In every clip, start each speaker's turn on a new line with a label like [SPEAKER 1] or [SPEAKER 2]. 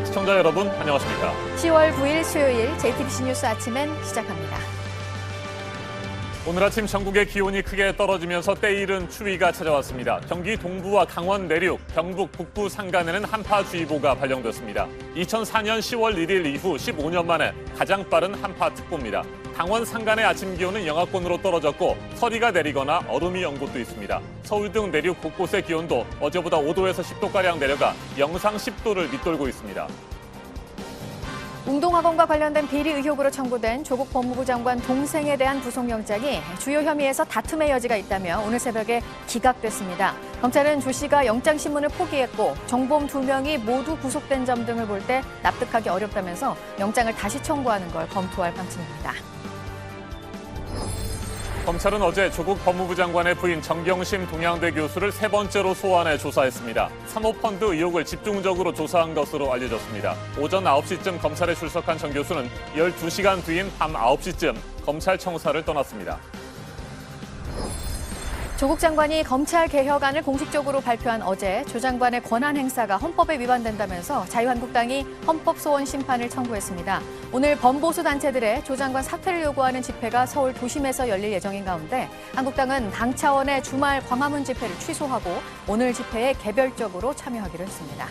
[SPEAKER 1] 시청자 여러분 안녕하십니까?
[SPEAKER 2] 10월 9일 수요일 JTBC 뉴스 아침엔 시작합니다.
[SPEAKER 1] 오늘 아침 전국의 기온이 크게 떨어지면서 때이른 추위가 찾아왔습니다. 경기 동부와 강원 내륙, 경북 북부 산간에는 한파주의보가 발령됐습니다. 2004년 10월 1일 이후 15년 만에 가장 빠른 한파특보입니다. 강원 산간의 아침 기온은 영하권으로 떨어졌고 서리가 내리거나 얼음이 온 곳도 있습니다. 서울 등 내륙 곳곳의 기온도 어제보다 5도에서 10도가량 내려가 영상 10도를 밑돌고 있습니다.
[SPEAKER 2] 운동학원과 관련된 비리 의혹으로 청구된 조국 법무부 장관 동생에 대한 구속영장이 주요 혐의에서 다툼의 여지가 있다며 오늘 새벽에 기각됐습니다. 검찰은 조 씨가 영장신문을 포기했고 정범 2명이 모두 구속된 점 등을 볼 때 납득하기 어렵다면서 영장을 다시 청구하는 걸 검토할 방침입니다.
[SPEAKER 1] 검찰은 어제 조국 법무부 장관의 부인 정경심 동양대 교수를 세 번째로 소환해 조사했습니다. 사모펀드 의혹을 집중적으로 조사한 것으로 알려졌습니다. 오전 9시쯤 검찰에 출석한 정 교수는 12시간 뒤인 밤 9시쯤 검찰 청사를 떠났습니다.
[SPEAKER 2] 조국 장관이 검찰 개혁안을 공식적으로 발표한 어제 조 장관의 권한 행사가 헌법에 위반된다면서 자유한국당이 헌법소원 심판을 청구했습니다. 오늘 범보수 단체들의 조 장관 사퇴를 요구하는 집회가 서울 도심에서 열릴 예정인 가운데 한국당은 당 차원의 주말 광화문 집회를 취소하고 오늘 집회에 개별적으로 참여하기로 했습니다.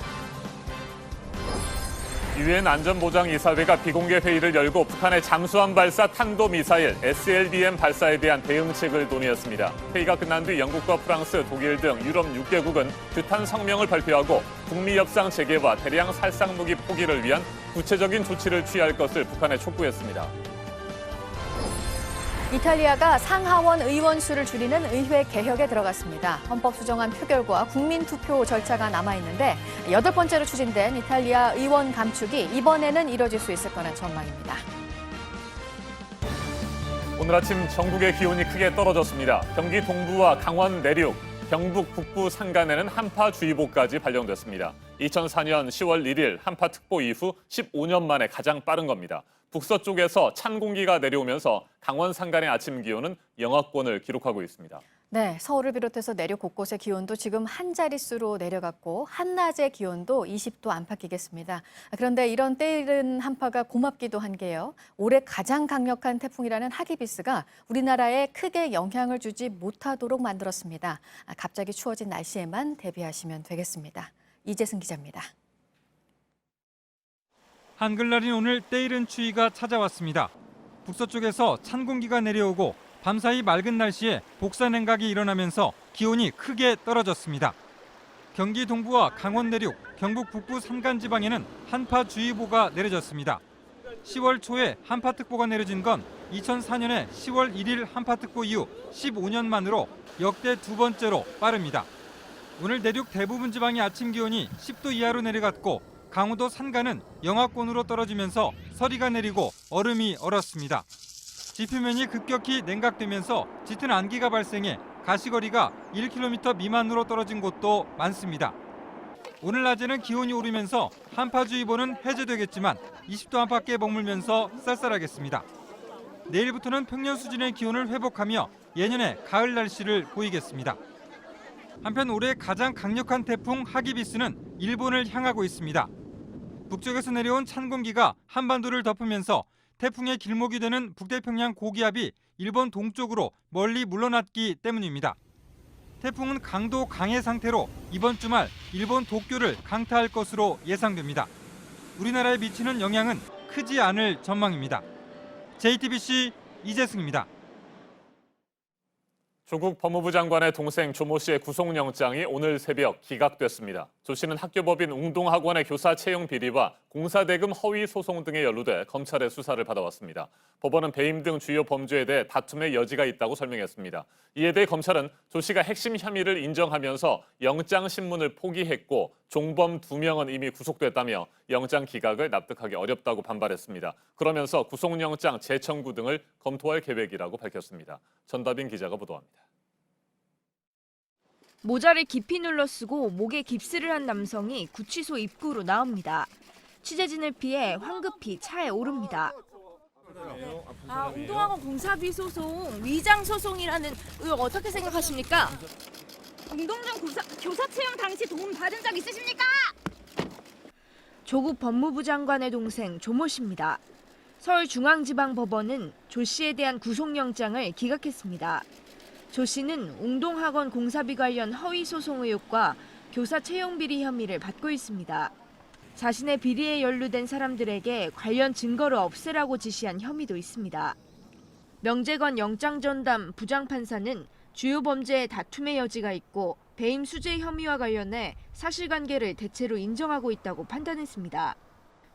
[SPEAKER 1] 유엔 안전보장이사회가 비공개 회의를 열고 북한의 잠수함 발사 탄도미사일 SLBM 발사에 대한 대응책을 논의했습니다. 회의가 끝난 뒤 영국과 프랑스, 독일 등 유럽 6개국은 규탄 성명을 발표하고 북미 협상 재개와 대량 살상 무기 포기를 위한 구체적인 조치를 취할 것을 북한에 촉구했습니다.
[SPEAKER 2] 이탈리아가 상하원 의원 수를 줄이는 의회 개혁에 들어갔습니다. 헌법 수정안 표결과 국민투표 절차가 남아있는데 8번째로 추진된 이탈리아 의원 감축이 이번에는 이뤄질 수 있을 거란 전망입니다.
[SPEAKER 1] 오늘 아침 전국의 기온이 크게 떨어졌습니다. 경기 동부와 강원 내륙, 경북 북부 산간에는 한파주의보까지 발령됐습니다. 2004년 10월 1일 한파특보 이후 15년 만에 가장 빠른 겁니다. 북서쪽에서 찬 공기가 내려오면서 강원 산간의 아침 기온은 영하권을 기록하고 있습니다.
[SPEAKER 2] 네, 서울을 비롯해서 내륙 곳곳의 기온도 지금 한 자릿수로 내려갔고 한낮의 기온도 20도 안팎이겠습니다. 그런데 이런 때이른 한파가 고맙기도 한 게요. 올해 가장 강력한 태풍이라는 하기비스가 우리나라에 크게 영향을 주지 못하도록 만들었습니다. 갑자기 추워진 날씨에만 대비하시면 되겠습니다. 이재승 기자입니다.
[SPEAKER 3] 한글날인 오늘 때이른 추위가 찾아왔습니다. 북서쪽에서 찬 공기가 내려오고 밤사이 맑은 날씨에 복사 냉각이 일어나면서 기온이 크게 떨어졌습니다. 경기 동부와 강원 내륙, 경북 북부 산간지방에는 한파주의보가 내려졌습니다. 10월 초에 한파특보가 내려진 건 2004년에 10월 1일 한파특보 이후 15년 만으로 역대 두 번째로 빠릅니다. 오늘 내륙 대부분 지방의 아침 기온이 10도 이하로 내려갔고 강원도 산간은 영하권으로 떨어지면서 서리가 내리고 얼음이 얼었습니다. 지표면이 급격히 냉각되면서 짙은 안개가 발생해 가시거리가 1km 미만으로 떨어진 곳도 많습니다. 오늘 낮에는 기온이 오르면서 한파주의보는 해제되겠지만 20도 안팎에 머물면서 쌀쌀하겠습니다. 내일부터는 평년 수준의 기온을 회복하며 예년의 가을 날씨를 보이겠습니다. 한편 올해 가장 강력한 태풍 하기비스는 일본을 향하고 있습니다. 북쪽에서 내려온 찬 공기가 한반도를 덮으면서 태풍의 길목이 되는 북태평양 고기압이 일본 동쪽으로 멀리 물러났기 때문입니다. 태풍은 강도 강해 상태로 이번 주말 일본 도쿄를 강타할 것으로 예상됩니다. 우리나라에 미치는 영향은 크지 않을 전망입니다. JTBC 이재승입니다.
[SPEAKER 1] 조국 법무부 장관의 동생 조모 씨의 구속영장이 오늘 새벽 기각됐습니다. 조 씨는 학교법인 웅동학원의 교사 채용 비리와 공사대금 허위 소송 등에 연루돼 검찰의 수사를 받아왔습니다. 법원은 배임 등 주요 범죄에 대해 다툼의 여지가 있다고 설명했습니다. 이에 대해 검찰은 조 씨가 핵심 혐의를 인정하면서 영장 신문을 포기했고 종범 2명은 이미 구속됐다며 영장 기각을 납득하기 어렵다고 반발했습니다. 그러면서 구속영장 재청구 등을 검토할 계획이라고 밝혔습니다. 전다빈 기자가 보도합니다.
[SPEAKER 4] 모자를 깊이 눌러 쓰고 목에 깁스를 한 남성이 구치소 입구로 나옵니다. 취재진을 피해 황급히 차에 오릅니다.
[SPEAKER 5] 웅동학원 공사비 소송, 위장 소송이라는 의혹 어떻게 생각하십니까?
[SPEAKER 6] 공동정 교사 채용 당시 도움 받은 적 있으십니까?
[SPEAKER 4] 조국 법무부 장관의 동생 조모 씨입니다. 서울중앙지방법원은 조 씨에 대한 구속영장을 기각했습니다. 조 씨는 웅동학원 공사비 관련 허위 소송 의혹과 교사 채용 비리 혐의를 받고 있습니다. 자신의 비리에 연루된 사람들에게 관련 증거를 없애라고 지시한 혐의도 있습니다. 명재건 영장전담 부장판사는 주요 범죄의 다툼의 여지가 있고 배임 수재 혐의와 관련해 사실관계를 대체로 인정하고 있다고 판단했습니다.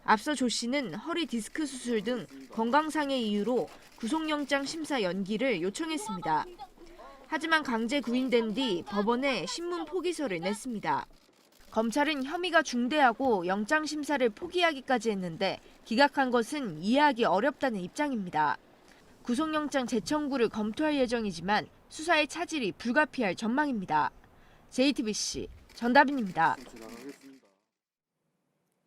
[SPEAKER 4] 앞서 조 씨는 허리 디스크 수술 등 건강상의 이유로 구속영장 심사 연기를 요청했습니다. 하지만 강제 구인된 뒤 법원에 신문 포기서를 냈습니다. 검찰은 혐의가 중대하고 영장 심사를 포기하기까지 했는데 기각한 것은 이해하기 어렵다는 입장입니다. 구속영장 재청구를 검토할 예정이지만 수사의 차질이 불가피할 전망입니다. JTBC 전다빈입니다.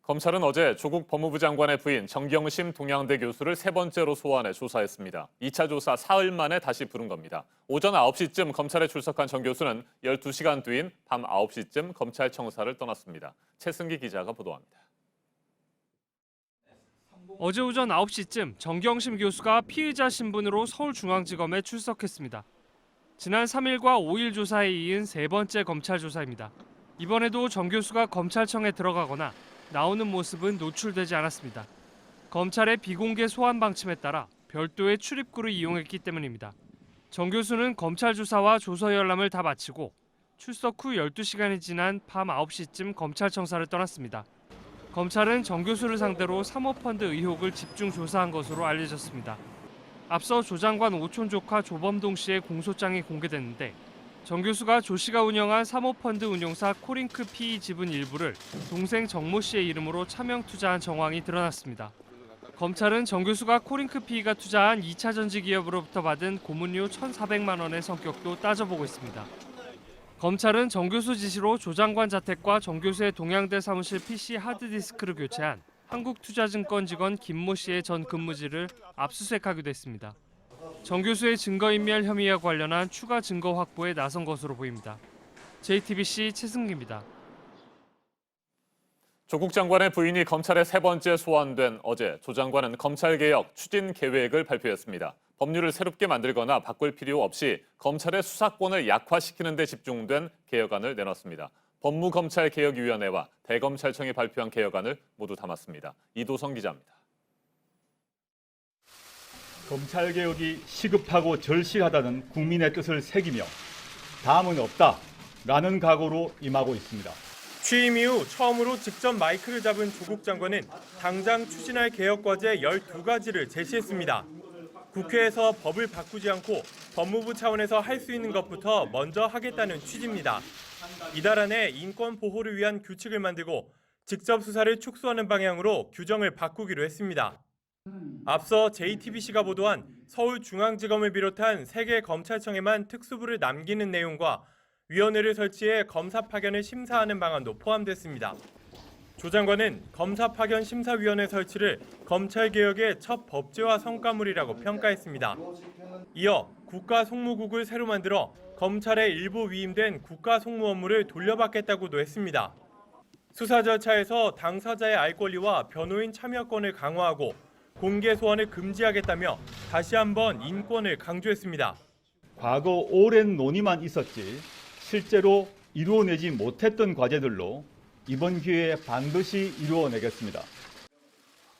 [SPEAKER 1] 검찰은 어제 조국 법무부 장관의 부인 정경심 동양대 교수를 세 번째로 소환해 조사했습니다. 2차 조사 사흘 만에 다시 부른 겁니다. 오전 9시쯤 검찰에 출석한 정 교수는 12시간 뒤인 밤 9시쯤 검찰청사를 떠났습니다. 최승기 기자가 보도합니다.
[SPEAKER 6] 어제 오전 9시쯤 정경심 교수가 피의자 신분으로 서울중앙지검에 출석했습니다. 지난 3일과 5일 조사에 이은 세 번째 검찰 조사입니다. 이번에도 정 교수가 검찰청에 들어가거나 나오는 모습은 노출되지 않았습니다. 검찰의 비공개 소환 방침에 따라 별도의 출입구를 이용했기 때문입니다. 정 교수는 검찰 조사와 조서 열람을 다 마치고 출석 후 12시간이 지난 밤 9시쯤 검찰청사를 떠났습니다. 검찰은 정 교수를 상대로 사모펀드 의혹을 집중 조사한 것으로 알려졌습니다. 앞서 조 장관 오촌 조카 조범동 씨의 공소장이 공개됐는데 정 교수가 조 씨가 운영한 사모펀드 운용사 코링크 PE 지분 일부를 동생 정모 씨의 이름으로 차명 투자한 정황이 드러났습니다. 검찰은 정 교수가 코링크 PE가 투자한 2차 전지 기업으로부터 받은 고문료 1,400만 원의 성격도 따져보고 있습니다. 검찰은 정 교수 지시로 조 장관 자택과 정 교수의 동양대 사무실 PC 하드디스크를 교체한 한국투자증권 직원 김모 씨의 전 근무지를 압수수색하기도 했습니다. 정 교수의 증거인멸 혐의와 관련한 추가 증거 확보에 나선 것으로 보입니다. JTBC 최승기입니다.
[SPEAKER 1] 조국 장관의 부인이 검찰에 세 번째 소환된 어제 조 장관은 검찰개혁 추진 계획을 발표했습니다. 법률을 새롭게 만들거나 바꿀 필요 없이 검찰의 수사권을 약화시키는 데 집중된 개혁안을 내놨습니다. 법무검찰개혁위원회와 대검찰청이 발표한 개혁안을 모두 담았습니다. 이도성 기자입니다.
[SPEAKER 7] 검찰개혁이 시급하고 절실하다는 국민의 뜻을 새기며 다음은 없다라는 각오로 임하고 있습니다.
[SPEAKER 8] 취임 이후 처음으로 직접 마이크를 잡은 조국 장관은 당장 추진할 개혁과제 12가지를 제시했습니다. 국회에서 법을 바꾸지 않고 법무부 차원에서 할 수 있는 것부터 먼저 하겠다는 취지입니다. 이달 안에 인권 보호를 위한 규칙을 만들고 직접 수사를 축소하는 방향으로 규정을 바꾸기로 했습니다. 앞서 JTBC가 보도한 서울중앙지검을 비롯한 3개 검찰청에만 특수부를 남기는 내용과 위원회를 설치해 검사 파견을 심사하는 방안도 포함됐습니다. 조 장관은 검사 파견 심사위원회 설치를 검찰개혁의 첫 법제화 성과물이라고 평가했습니다. 이어 국가송무국을 새로 만들어 검찰에 일부 위임된 국가송무 업무를 돌려받겠다고도 했습니다. 수사 절차에서 당사자의 알 권리와 변호인 참여권을 강화하고 공개 소환을 금지하겠다며 다시 한번 인권을 강조했습니다.
[SPEAKER 7] 과거 오랜 논의만 있었지 실제로 이루어내지 못했던 과제들로 이번 기회에 반드시 이루어내겠습니다.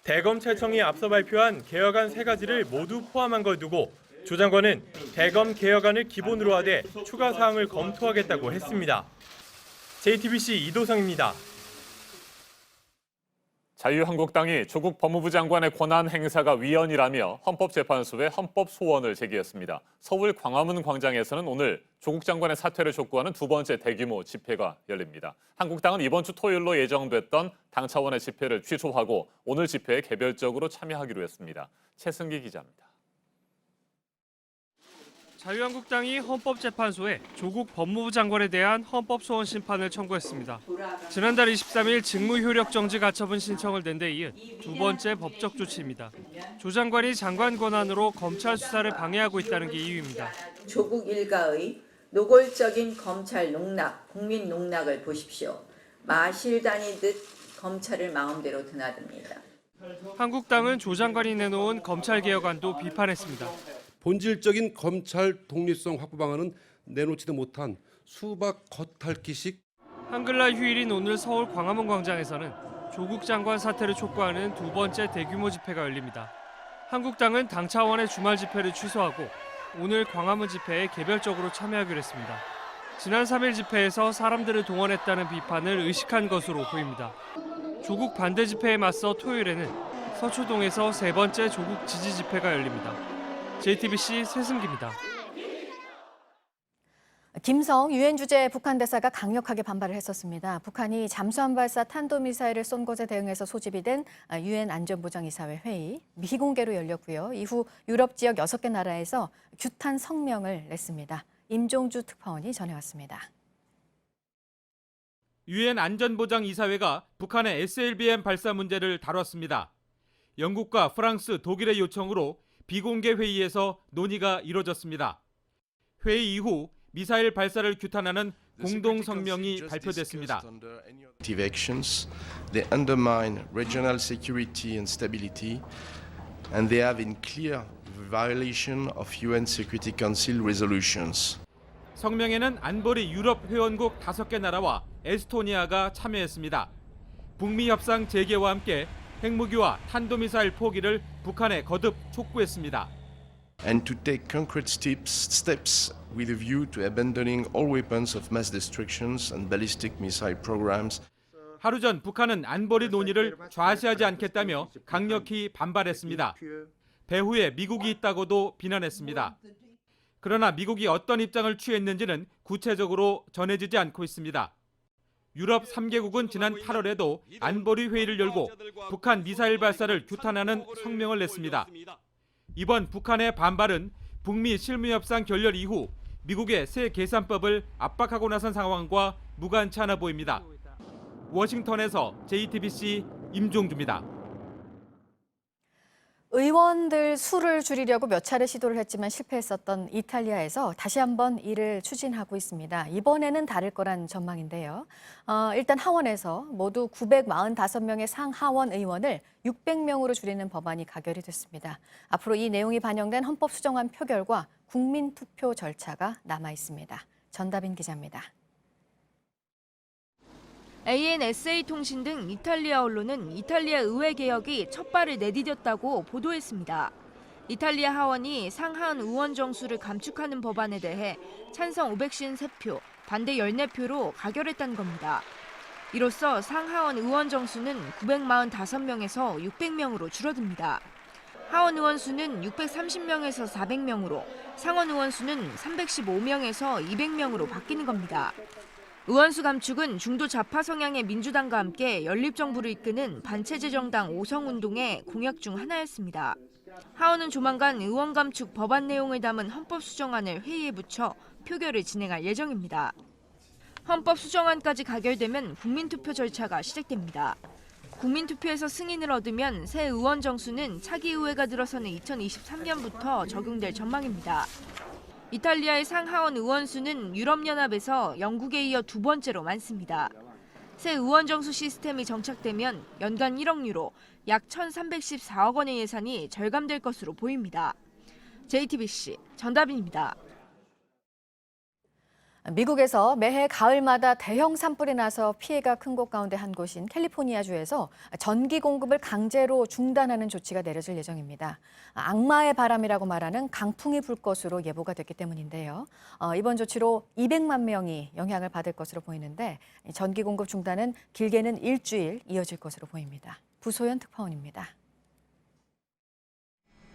[SPEAKER 8] 대검찰청이 앞서 발표한 개혁안 3가지를 모두 포함한 걸 두고 조 장관은 대검 개혁안을 기본으로 하되 추가 사항을 검토하겠다고 했습니다. JTBC 이도성입니다.
[SPEAKER 1] 자유한국당이 조국 법무부 장관의 권한 행사가 위헌이라며 헌법재판소에 헌법 소원을 제기했습니다. 서울 광화문 광장에서는 오늘 조국 장관의 사퇴를 촉구하는 두 번째 대규모 집회가 열립니다. 한국당은 이번 주 토요일로 예정됐던 당 차원의 집회를 취소하고 오늘 집회에 개별적으로 참여하기로 했습니다. 최승기 기자입니다.
[SPEAKER 6] 자유한국당이 헌법재판소에 조국 법무부 장관에 대한 헌법소원 심판을 청구했습니다. 지난달 23일 직무효력 정지 가처분 신청을 낸 데 이은 두 번째 법적 조치입니다. 조 장관이 장관 권한으로 검찰 수사를 방해하고 있다는 게 이유입니다.
[SPEAKER 9] 조국 일가의 노골적인 검찰 농락, 국민 농락을 보십시오. 마실 다니듯 검찰을 마음대로 드나듭니다.
[SPEAKER 6] 한국당은 조 장관이 내놓은 검찰개혁안도 비판했습니다.
[SPEAKER 10] 본질적인 검찰 독립성 확보 방안은 내놓지도 못한 수박 겉핥기식.
[SPEAKER 6] 한글날 휴일인 오늘 서울 광화문 광장에서는 조국 장관 사퇴를 촉구하는 두 번째 대규모 집회가 열립니다. 한국당은 당 차원의 주말 집회를 취소하고 오늘 광화문 집회에 개별적으로 참여하기로 했습니다. 지난 3일 집회에서 사람들을 동원했다는 비판을 의식한 것으로 보입니다. 조국 반대 집회에 맞서 토요일에는 서초동에서 세 번째 조국 지지 집회가 열립니다. JTBC 최승기입니다.
[SPEAKER 2] 김성 유엔 주재 북한 대사가 강력하게 반발을 했었습니다. 북한이 잠수함 발사 탄도미사일을 쏜 것에 대응해서 소집이 된 유엔 안전보장이사회 회의 미공개로 열렸고요. 이후 유럽 지역 6개 나라에서 규탄 성명을 냈습니다. 임종주 특파원이 전해왔습니다.
[SPEAKER 3] 유엔 안전보장이사회가 북한의 SLBM 발사 문제를 다뤘습니다. 영국과 프랑스, 독일의 요청으로 비공개 회의에서 논의가 이뤄졌습니다. 회의 이후 미사일 발사를 규탄하는 공동 성명이 발표됐습니다.
[SPEAKER 11] Actions, they undermine regional security and stability, and they have in clear violation of UN Security Council resolutions.
[SPEAKER 3] 성명에는 안보리 유럽 회원국 5개 나라와 에스토니아가 참여했습니다. 북미 협상 재개와 함께 핵무기와 탄도미사일 포기를 북한에 거듭 촉구했습니다.
[SPEAKER 11] And to take concrete steps with a view to abandoning all weapons of mass destructions and ballistic missile programs.
[SPEAKER 3] 하루 전 북한은 안보리 논의를 좌시하지 않겠다며 강력히 반발했습니다. 배후에 미국이 있다고도 비난했습니다. 그러나 미국이 어떤 입장을 취했는지는 구체적으로 전해지지 않고 있습니다. 유럽 3개국은 지난 8월에도 안보리 회의를 열고 북한 미사일 발사를 규탄하는 성명을 냈습니다. 이번 북한의 반발은 북미 실무협상 결렬 이후 미국의 새 계산법을 압박하고 나선 상황과 무관치 않아 보입니다. 워싱턴에서 JTBC 임종주입니다.
[SPEAKER 2] 의원들 수를 줄이려고 몇 차례 시도를 했지만 실패했었던 이탈리아에서 다시 한번 이를 추진하고 있습니다. 이번에는 다를 거란 전망인데요. 일단 하원에서 모두 945명의 상하원 의원을 600명으로 줄이는 법안이 가결이 됐습니다. 앞으로 이 내용이 반영된 헌법수정안 표결과 국민투표 절차가 남아 있습니다. 전다빈 기자입니다.
[SPEAKER 4] ANSA 통신 등 이탈리아 언론은 이탈리아 의회 개혁이 첫 발을 내디뎠다고 보도했습니다. 이탈리아 하원이 상하원 의원 정수를 감축하는 법안에 대해 찬성 553표, 반대 14표로 가결했다는 겁니다. 이로써 상하원 의원 정수는 945명에서 600명으로 줄어듭니다. 하원 의원 수는 630명에서 400명으로, 상원 의원 수는 315명에서 200명으로 바뀌는 겁니다. 의원수 감축은 중도 좌파 성향의 민주당과 함께 연립정부를 이끄는 반체제 정당 5성운동의 공약 중 하나였습니다. 하원은 조만간 의원 감축 법안 내용을 담은 헌법수정안을 회의에 붙여 표결을 진행할 예정입니다. 헌법수정안까지 가결되면 국민투표 절차가 시작됩니다. 국민투표에서 승인을 얻으면 새 의원 정수는 차기 의회가 들어서는 2023년부터 적용될 전망입니다. 이탈리아의 상하원 의원 수는 유럽연합에서 영국에 이어 두 번째로 많습니다. 새 의원 정수 시스템이 정착되면 연간 1억 유로, 약 1,314억 원의 예산이 절감될 것으로 보입니다. JTBC 전다빈입니다.
[SPEAKER 2] 미국에서 매해 가을마다 대형 산불이 나서 피해가 큰 곳 가운데 한 곳인 캘리포니아주에서 전기 공급을 강제로 중단하는 조치가 내려질 예정입니다. 악마의 바람이라고 말하는 강풍이 불 것으로 예보가 됐기 때문인데요. 이번 조치로 200만 명이 영향을 받을 것으로 보이는데 전기 공급 중단은 길게는 일주일 이어질 것으로 보입니다. 부소연 특파원입니다.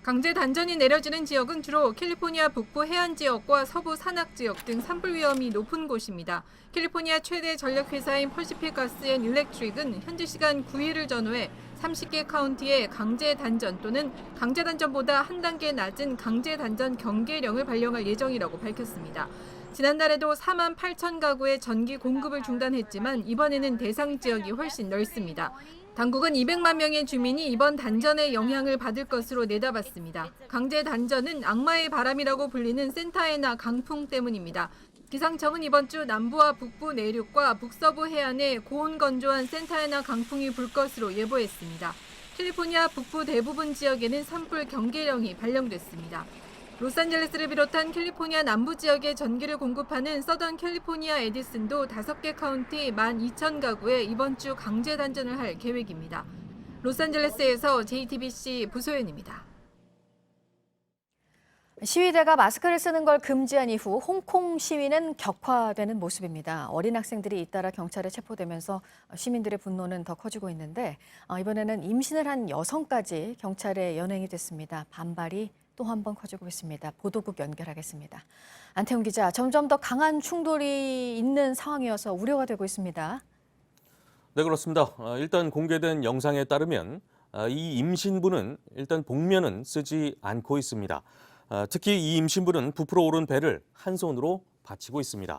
[SPEAKER 12] 강제 단전이 내려지는 지역은 주로 캘리포니아 북부 해안 지역과 서부 산악 지역 등 산불 위험이 높은 곳입니다. 캘리포니아 최대 전력회사인 퍼시픽 가스 앤 일렉트릭은 현지 시간 9일을 전후해 30개 카운티에 강제 단전 또는 강제 단전보다 한 단계 낮은 강제 단전 경계령을 발령할 예정이라고 밝혔습니다. 지난달에도 4만 8천 가구의 전기 공급을 중단했지만 이번에는 대상 지역이 훨씬 넓습니다. 당국은 200만 명의 주민이 이번 단전의 영향을 받을 것으로 내다봤습니다. 강제 단전은 악마의 바람이라고 불리는 센타에나 강풍 때문입니다. 기상청은 이번 주 남부와 북부 내륙과 북서부 해안에 고온 건조한 산타애나 강풍이 불 것으로 예보했습니다. 캘리포니아 북부 대부분 지역에는 산불 경계령이 발령됐습니다. 로스앤젤레스를 비롯한 캘리포니아 남부 지역에 전기를 공급하는 서던 캘리포니아 에디슨도 5개 카운티 12,000가구에 이번 주 강제 단전을 할 계획입니다. 로스앤젤레스에서 JTBC 부소연입니다.
[SPEAKER 2] 시위대가 마스크를 쓰는 걸 금지한 이후 홍콩 시위는 격화되는 모습입니다. 어린 학생들이 잇따라 경찰에 체포되면서 시민들의 분노는 더 커지고 있는데 이번에는 임신을 한 여성까지 경찰에 연행이 됐습니다. 반발이 또 한 번 커지고 있습니다. 보도국 연결하겠습니다. 안태훈 기자, 점점 더 강한 충돌이 있는 상황이어서 우려가 되고 있습니다.
[SPEAKER 13] 네, 그렇습니다. 일단 공개된 영상에 따르면 이 임신부는 일단 복면은 쓰지 않고 있습니다. 특히 이 임신부는 부풀어 오른 배를 한 손으로 받치고 있습니다.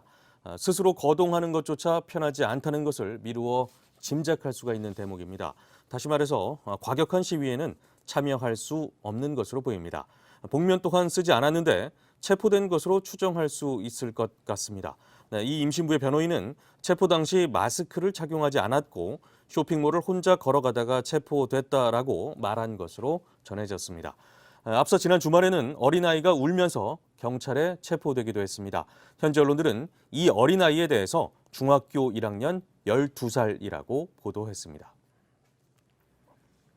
[SPEAKER 13] 스스로 거동하는 것조차 편하지 않다는 것을 미루어 짐작할 수가 있는 대목입니다. 다시 말해서 과격한 시위에는 참여할 수 없는 것으로 보입니다. 복면 또한 쓰지 않았는데 체포된 것으로 추정할 수 있을 것 같습니다. 이 임신부의 변호인은 체포 당시 마스크를 착용하지 않았고 쇼핑몰을 혼자 걸어가다가 체포됐다라고 말한 것으로 전해졌습니다. 앞서 지난 주말에는 어린아이가 울면서 경찰에 체포되기도 했습니다. 현지 언론들은 이 어린아이에 대해서 중학교 1학년 12살이라고 보도했습니다.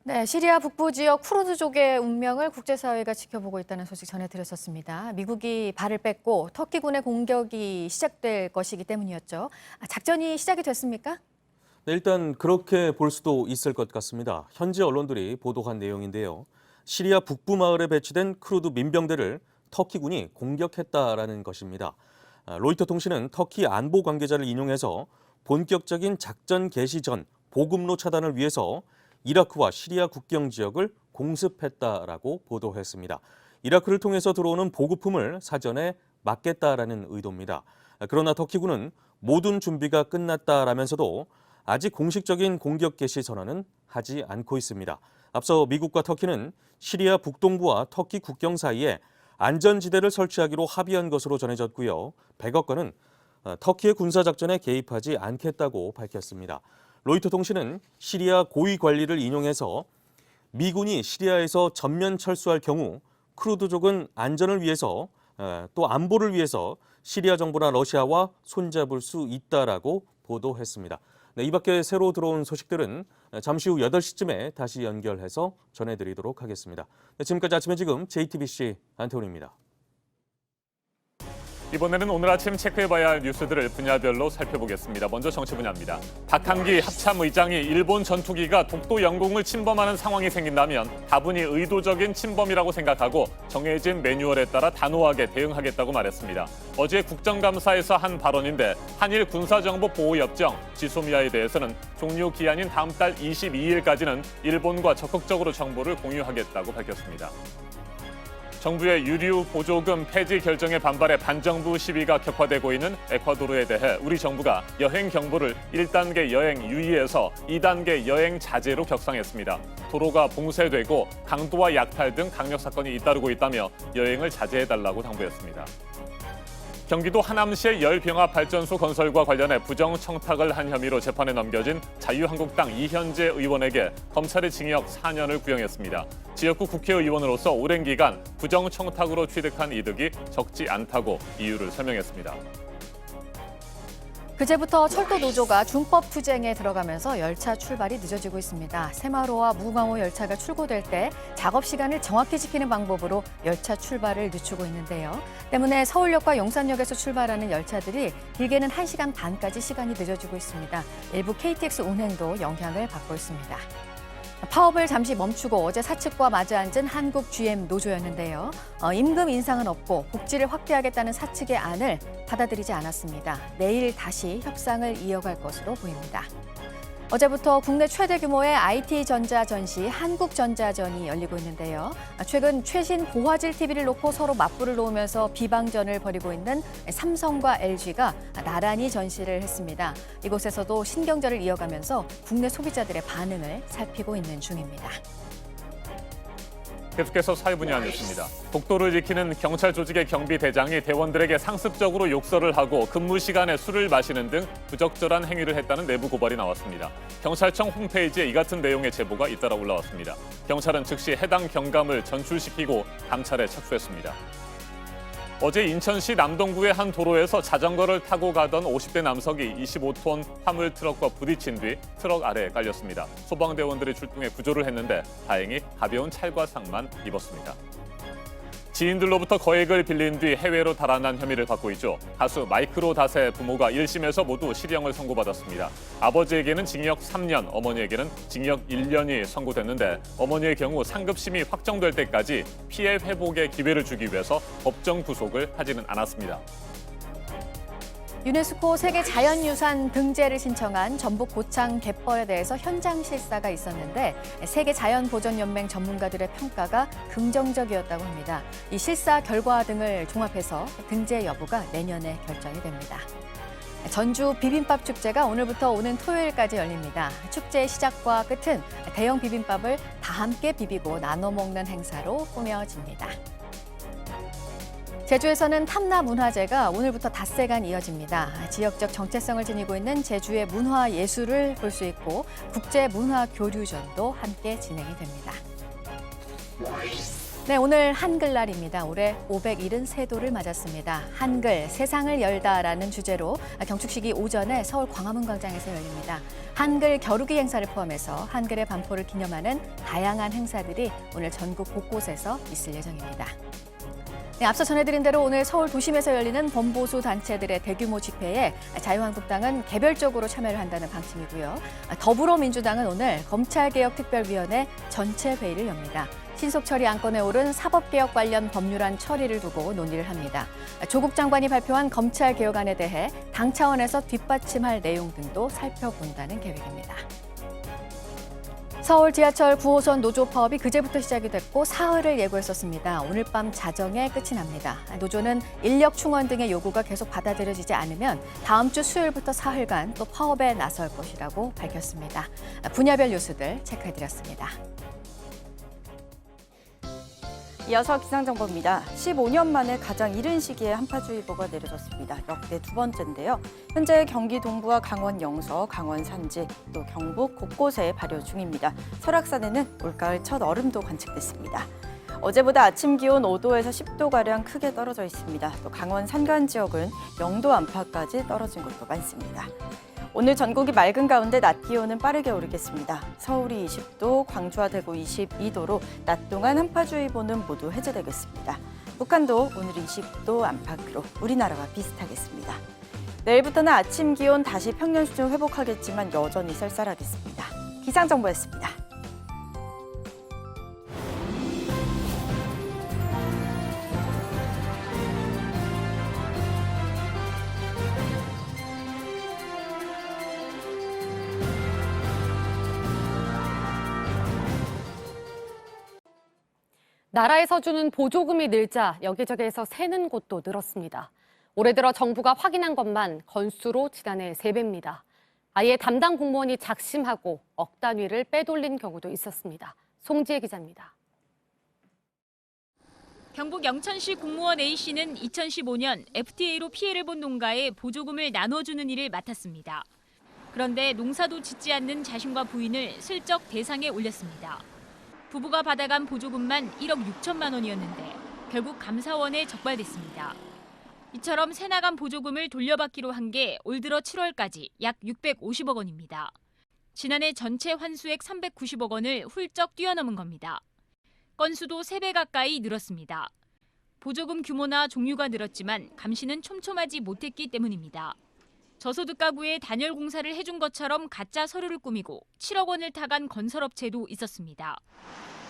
[SPEAKER 2] 네, 시리아 북부 지역 쿠르드족의 운명을 국제사회가 지켜보고 있다는 소식 전해드렸었습니다. 미국이 발을 뺐고 터키군의 공격이 시작될 것이기 때문이었죠. 작전이 시작이 됐습니까?
[SPEAKER 13] 네, 일단 그렇게 볼 수도 있을 것 같습니다. 현지 언론들이 보도한 내용인데요. 시리아 북부 마을에 배치된 쿠르드 민병대를 터키군이 공격했다라는 것입니다. 로이터 통신은 터키 안보 관계자를 인용해서 본격적인 작전 개시 전 보급로 차단을 위해서 이라크와 시리아 국경 지역을 공습했다라고 보도했습니다. 이라크를 통해서 들어오는 보급품을 사전에 막겠다라는 의도입니다. 그러나 터키군은 모든 준비가 끝났다라면서도 아직 공식적인 공격 개시 선언은 하지 않고 있습니다. 앞서 미국과 터키는 시리아 북동부와 터키 국경 사이에 안전지대를 설치하기로 합의한 것으로 전해졌고요. 백악관은 터키의 군사작전에 개입하지 않겠다고 밝혔습니다. 로이터 통신은 시리아 고위 관리를 인용해서 미군이 시리아에서 전면 철수할 경우 쿠르드족은 안전을 위해서 또 안보를 위해서 시리아 정부나 러시아와 손잡을 수 있다라고 보도했습니다. 네, 이 밖에 새로 들어온 소식들은 잠시 후 8시쯤에 다시 연결해서 전해드리도록 하겠습니다. 네, 지금까지 아침에 지금 JTBC 안태훈입니다.
[SPEAKER 1] 이번에는 오늘 아침 체크해봐야 할 뉴스들을 분야별로 살펴보겠습니다. 먼저 정치 분야입니다. 박항기 합참의장이 일본 전투기가 독도 영공을 침범하는 상황이 생긴다면 다분히 의도적인 침범이라고 생각하고 정해진 매뉴얼에 따라 단호하게 대응하겠다고 말했습니다. 어제 국정감사에서 한 발언인데 한일 군사정보보호협정 지소미아에 대해서는 종료 기한인 다음 달 22일까지는 일본과 적극적으로 정보를 공유하겠다고 밝혔습니다. 정부의 유류 보조금 폐지 결정에 반발해 반정부 시위가 격화되고 있는 에콰도르에 대해 우리 정부가 여행 경보를 1단계 여행 유의에서 2단계 여행 자제로 격상했습니다. 도로가 봉쇄되고 강도와 약탈 등 강력 사건이 잇따르고 있다며 여행을 자제해달라고 당부했습니다. 경기도 하남시의 열병합발전소 건설과 관련해 부정청탁을 한 혐의로 재판에 넘겨진 자유한국당 이현재 의원에게 검찰이 징역 4년을 구형했습니다. 지역구 국회의원으로서 오랜 기간 부정청탁으로 취득한 이득이 적지 않다고 이유를 설명했습니다.
[SPEAKER 2] 그제부터 철도 노조가 준법 투쟁에 들어가면서 열차 출발이 늦어지고 있습니다. 새마을호와 무궁화호 열차가 출고될 때 작업 시간을 정확히 지키는 방법으로 열차 출발을 늦추고 있는데요. 때문에 서울역과 용산역에서 출발하는 열차들이 길게는 1시간 반까지 시간이 늦어지고 있습니다. 일부 KTX 운행도 영향을 받고 있습니다. 파업을 잠시 멈추고 어제 사측과 마주 앉은 한국 GM 노조였는데요. 임금 인상은 없고 복지를 확대하겠다는 사측의 안을 받아들이지 않았습니다. 내일 다시 협상을 이어갈 것으로 보입니다. 어제부터 국내 최대 규모의 IT 전자 전시 한국전자전이 열리고 있는데요. 최근 최신 고화질 TV를 놓고 서로 맞불을 놓으면서 비방전을 벌이고 있는 삼성과 LG가 나란히 전시를 했습니다. 이곳에서도 신경전을 이어가면서 국내 소비자들의 반응을 살피고 있는 중입니다.
[SPEAKER 1] 계속해서 사회분야 뉴스입니다. 독도를 지키는 경찰 조직의 경비대장이 대원들에게 상습적으로 욕설을 하고 근무 시간에 술을 마시는 등 부적절한 행위를 했다는 내부 고발이 나왔습니다. 경찰청 홈페이지에 이 같은 내용의 제보가 잇따라 올라왔습니다. 경찰은 즉시 해당 경감을 전출시키고 감찰에 착수했습니다. 어제 인천시 남동구의 한 도로에서 자전거를 타고 가던 50대 남성이 25톤 화물 트럭과 부딪힌 뒤 트럭 아래에 깔렸습니다. 소방대원들이 출동해 구조를 했는데 다행히 가벼운 찰과상만 입었습니다. 지인들로부터 거액을 빌린 뒤 해외로 달아난 혐의를 받고 있죠. 가수 마이크로 닷의 부모가 1심에서 모두 실형을 선고받았습니다. 아버지에게는 징역 3년, 어머니에게는 징역 1년이 선고됐는데 어머니의 경우 상급심이 확정될 때까지 피해 회복의 기회를 주기 위해서 법정 구속을 하지는 않았습니다.
[SPEAKER 2] 유네스코 세계 자연유산 등재를 신청한 전북 고창 갯벌에 대해서 현장 실사가 있었는데 세계자연보전연맹 전문가들의 평가가 긍정적이었다고 합니다. 이 실사 결과 등을 종합해서 등재 여부가 내년에 결정이 됩니다. 전주 비빔밥 축제가 오늘부터 오는 토요일까지 열립니다. 축제의 시작과 끝은 대형 비빔밥을 다 함께 비비고 나눠 먹는 행사로 꾸며집니다. 제주에서는 탐나문화제가 오늘부터 닷새간 이어집니다. 지역적 정체성을 지니고 있는 제주의 문화 예술을 볼 수 있고 국제 문화 교류전도 함께 진행이 됩니다. 네, 오늘 한글날입니다. 올해 573도를 맞았습니다. 한글, 세상을 열다라는 주제로 경축식이 오전에 서울 광화문 광장에서 열립니다. 한글 겨루기 행사를 포함해서 한글의 반포를 기념하는 다양한 행사들이 오늘 전국 곳곳에서 있을 예정입니다. 네, 앞서 전해드린 대로 오늘 서울 도심에서 열리는 범보수 단체들의 대규모 집회에 자유한국당은 개별적으로 참여를 한다는 방침이고요. 더불어민주당은 오늘 검찰개혁특별위원회 전체 회의를 엽니다. 신속처리 안건에 오른 사법개혁 관련 법률안 처리를 두고 논의를 합니다. 조국 장관이 발표한 검찰개혁안에 대해 당 차원에서 뒷받침할 내용 등도 살펴본다는 계획입니다. 서울 지하철 9호선 노조 파업이 그제부터 시작이 됐고 사흘을 예고했었습니다. 오늘 밤 자정에 끝이 납니다. 노조는 인력 충원 등의 요구가 계속 받아들여지지 않으면 다음 주 수요일부터 사흘간 또 파업에 나설 것이라고 밝혔습니다. 분야별 뉴스들 체크해드렸습니다.
[SPEAKER 14] 이어서 기상정보입니다. 15년 만에 가장 이른 시기에 한파주의보가 내려졌습니다. 역대 두 번째인데요. 현재 경기 동부와 강원 영서, 강원 산지, 또 경북 곳곳에 발효 중입니다. 설악산에는 올가을 첫 얼음도 관측됐습니다. 어제보다 아침 기온 5도에서 10도가량 크게 떨어져 있습니다. 또 강원 산간 지역은 0도 안팎까지 떨어진 곳도 많습니다. 오늘 전국이 맑은 가운데 낮 기온은 빠르게 오르겠습니다. 서울이 20도, 광주와 대구 22도로 낮 동안 한파주의보는 모두 해제되겠습니다. 북한도 오늘 20도 안팎으로 우리나라와 비슷하겠습니다. 내일부터는 아침 기온 다시 평년 수준 회복하겠지만 여전히 쌀쌀하겠습니다. 기상정보였습니다.
[SPEAKER 15] 나라에서 주는 보조금이 늘자 여기저기에서 새는 곳도 늘었습니다. 올해 들어 정부가 확인한 것만 건수로 지난해 3배입니다. 아예 담당 공무원이 작심하고 억 단위를 빼돌린 경우도 있었습니다. 송지혜 기자입니다.
[SPEAKER 16] 경북 영천시 공무원 A씨는 2015년 FTA로 피해를 본 농가에 보조금을 나눠주는 일을 맡았습니다. 그런데 농사도 짓지 않는 자신과 부인을 슬쩍 대상에 올렸습니다. 부부가 받아간 보조금만 1억 6천만 원이었는데 결국 감사원에 적발됐습니다. 이처럼 새 나간 보조금을 돌려받기로 한 게 올 들어 7월까지 약 650억 원입니다. 지난해 전체 환수액 390억 원을 훌쩍 뛰어넘은 겁니다. 건수도 3배 가까이 늘었습니다. 보조금 규모나 종류가 늘었지만 감시는 촘촘하지 못했기 때문입니다. 저소득 가구에 단열 공사를 해준 것처럼 가짜 서류를 꾸미고 7억 원을 타간 건설업체도 있었습니다.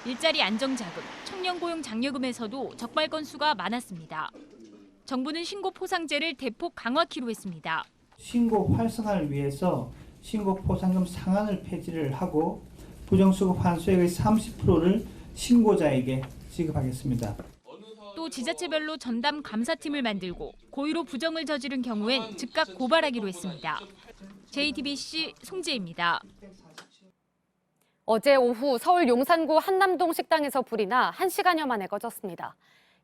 [SPEAKER 16] 일자리 안정자금, 청년 고용 장려금에서도 적발 건수가 많았습니다. 정부는 신고 포상제를 대폭 강화키로 했습니다.
[SPEAKER 17] 신고 활성화를 위해서 신고 포상금 상한을 폐지를 하고 부정수급 환수액의 30%를 신고자에게 지급하겠습니다.
[SPEAKER 16] 또 지자체별로 전담 감사팀을 만들고 고의로 부정을 저지른 경우엔 즉각 고발하기로 했습니다. JTBC 송지혜입니다.
[SPEAKER 15] 어제 오후 서울 용산구 한남동 식당에서 불이 나 1시간여 만에 꺼졌습니다.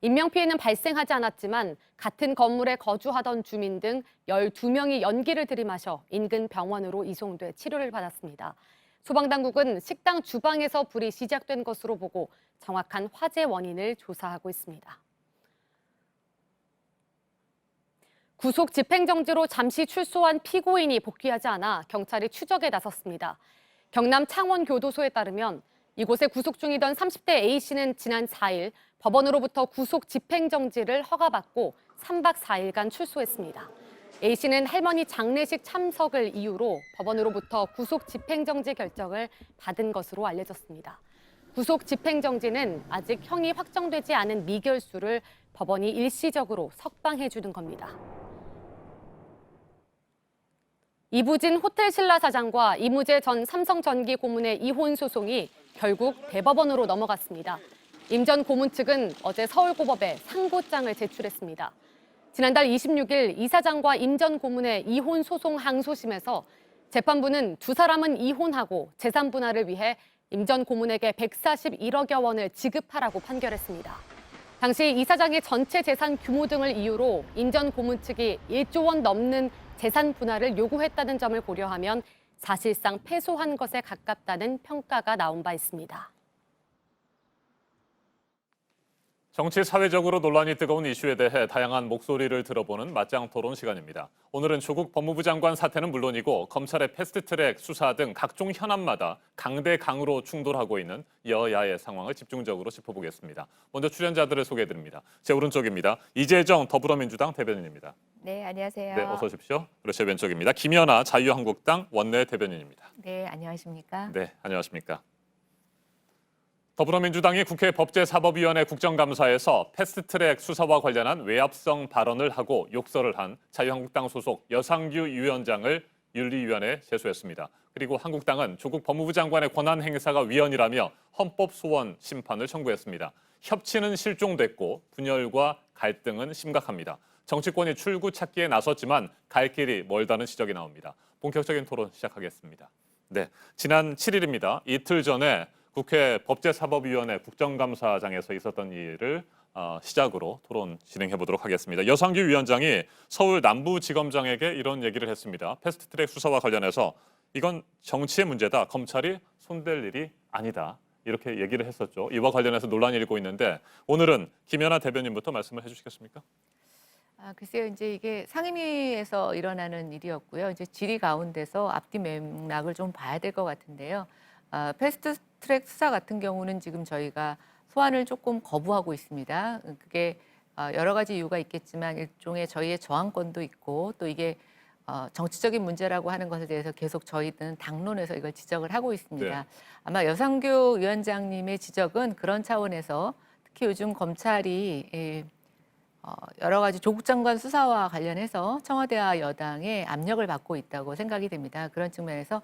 [SPEAKER 15] 인명피해는 발생하지 않았지만 같은 건물에 거주하던 주민 등 12명이 연기를 들이마셔 인근 병원으로 이송돼 치료를 받았습니다. 소방당국은 식당 주방에서 불이 시작된 것으로 보고 정확한 화재 원인을 조사하고 있습니다. 구속 집행정지로 잠시 출소한 피고인이 복귀하지 않아 경찰이 추적에 나섰습니다. 경남 창원교도소에 따르면 이곳에 구속 중이던 30대 A씨는 지난 4일 법원으로부터 구속 집행정지를 허가받고 3박 4일간 출소했습니다. A씨는 할머니 장례식 참석을 이유로 법원으로부터 구속 집행정지 결정을 받은 것으로 알려졌습니다. 구속 집행정지는 아직 형이 확정되지 않은 미결수를 법원이 일시적으로 석방해 주는 겁니다. 이부진 호텔신라 사장과 이무재 전 삼성전기 고문의 이혼 소송이 결국 대법원으로 넘어갔습니다. 임 전 고문 측은 어제 서울고법에 상고장을 제출했습니다. 지난달 26일 이 사장과 임 전 고문의 이혼 소송 항소심에서 재판부는 두 사람은 이혼하고 재산 분할을 위해 임 전 고문에게 141억여 원을 지급하라고 판결했습니다. 당시 이 사장의 전체 재산 규모 등을 이유로 임 전 고문 측이 1조 원 넘는 재산 분할을 요구했다는 점을 고려하면 사실상 패소한 것에 가깝다는 평가가 나온 바 있습니다.
[SPEAKER 1] 정치 사회적으로 논란이 뜨거운 이슈에 대해 다양한 목소리를 들어보는 맞짱 토론 시간입니다. 오늘은 조국 법무부 장관 사태는 물론이고 검찰의 패스트트랙 수사 등 각종 현안마다 강대강으로 충돌하고 있는 여야의 상황을 집중적으로 짚어보겠습니다. 먼저 출연자들을 소개해드립니다. 제 오른쪽입니다. 이재정 더불어민주당 대변인입니다.
[SPEAKER 18] 네, 안녕하세요.
[SPEAKER 1] 네, 어서 오십시오. 그리고 제 왼쪽입니다. 김연아 자유한국당 원내 대변인입니다.
[SPEAKER 18] 네, 안녕하십니까?
[SPEAKER 1] 네, 안녕하십니까? 더불어민주당이 국회 법제사법위원회 국정감사에서 패스트트랙 수사와 관련한 외압성 발언을 하고 욕설을 한 자유한국당 소속 여상규 위원장을 윤리위원회에 제소했습니다. 그리고 한국당은 조국 법무부 장관의 권한 행사가 위헌이라며 헌법 소원 심판을 청구했습니다. 협치는 실종됐고 분열과 갈등은 심각합니다. 정치권이 출구 찾기에 나섰지만 갈 길이 멀다는 지적이 나옵니다. 본격적인 토론 시작하겠습니다. 네, 지난 7일입니다. 이틀 전에 국회 법제사법위원회 국정감사장에서 있었던 일을 시작으로 토론 진행해 보도록 하겠습니다. 여상규 위원장이 서울 남부지검장에게 이런 얘기를 했습니다. 패스트트랙 수사와 관련해서 이건 정치의 문제다. 검찰이 손댈 일이 아니다. 이렇게 얘기를 했었죠. 이와 관련해서 논란이 일고 있는데 오늘은 김연아 대변인부터 말씀을 해주시겠습니까?
[SPEAKER 18] 글쎄요, 이제 이게 상임위에서 일어나는 일이었고요. 이제 질의 가운데서 앞뒤 맥락을 좀 봐야 될 것 같은데요. 패스트트랙 수사 같은 경우는 지금 저희가 소환을 조금 거부하고 있습니다. 그게 여러 가지 이유가 있겠지만 일종의 저희의 저항권도 있고 또 이게 정치적인 문제라고 하는 것에 대해서 계속 저희는 당론에서 이걸 지적을 하고 있습니다.
[SPEAKER 1] 네.
[SPEAKER 18] 아마 여상규 위원장님의 지적은 그런 차원에서 특히 요즘 검찰이 여러 가지 조국 장관 수사와 관련해서 청와대와 여당의 압력을 받고 있다고 생각이 됩니다. 그런 측면에서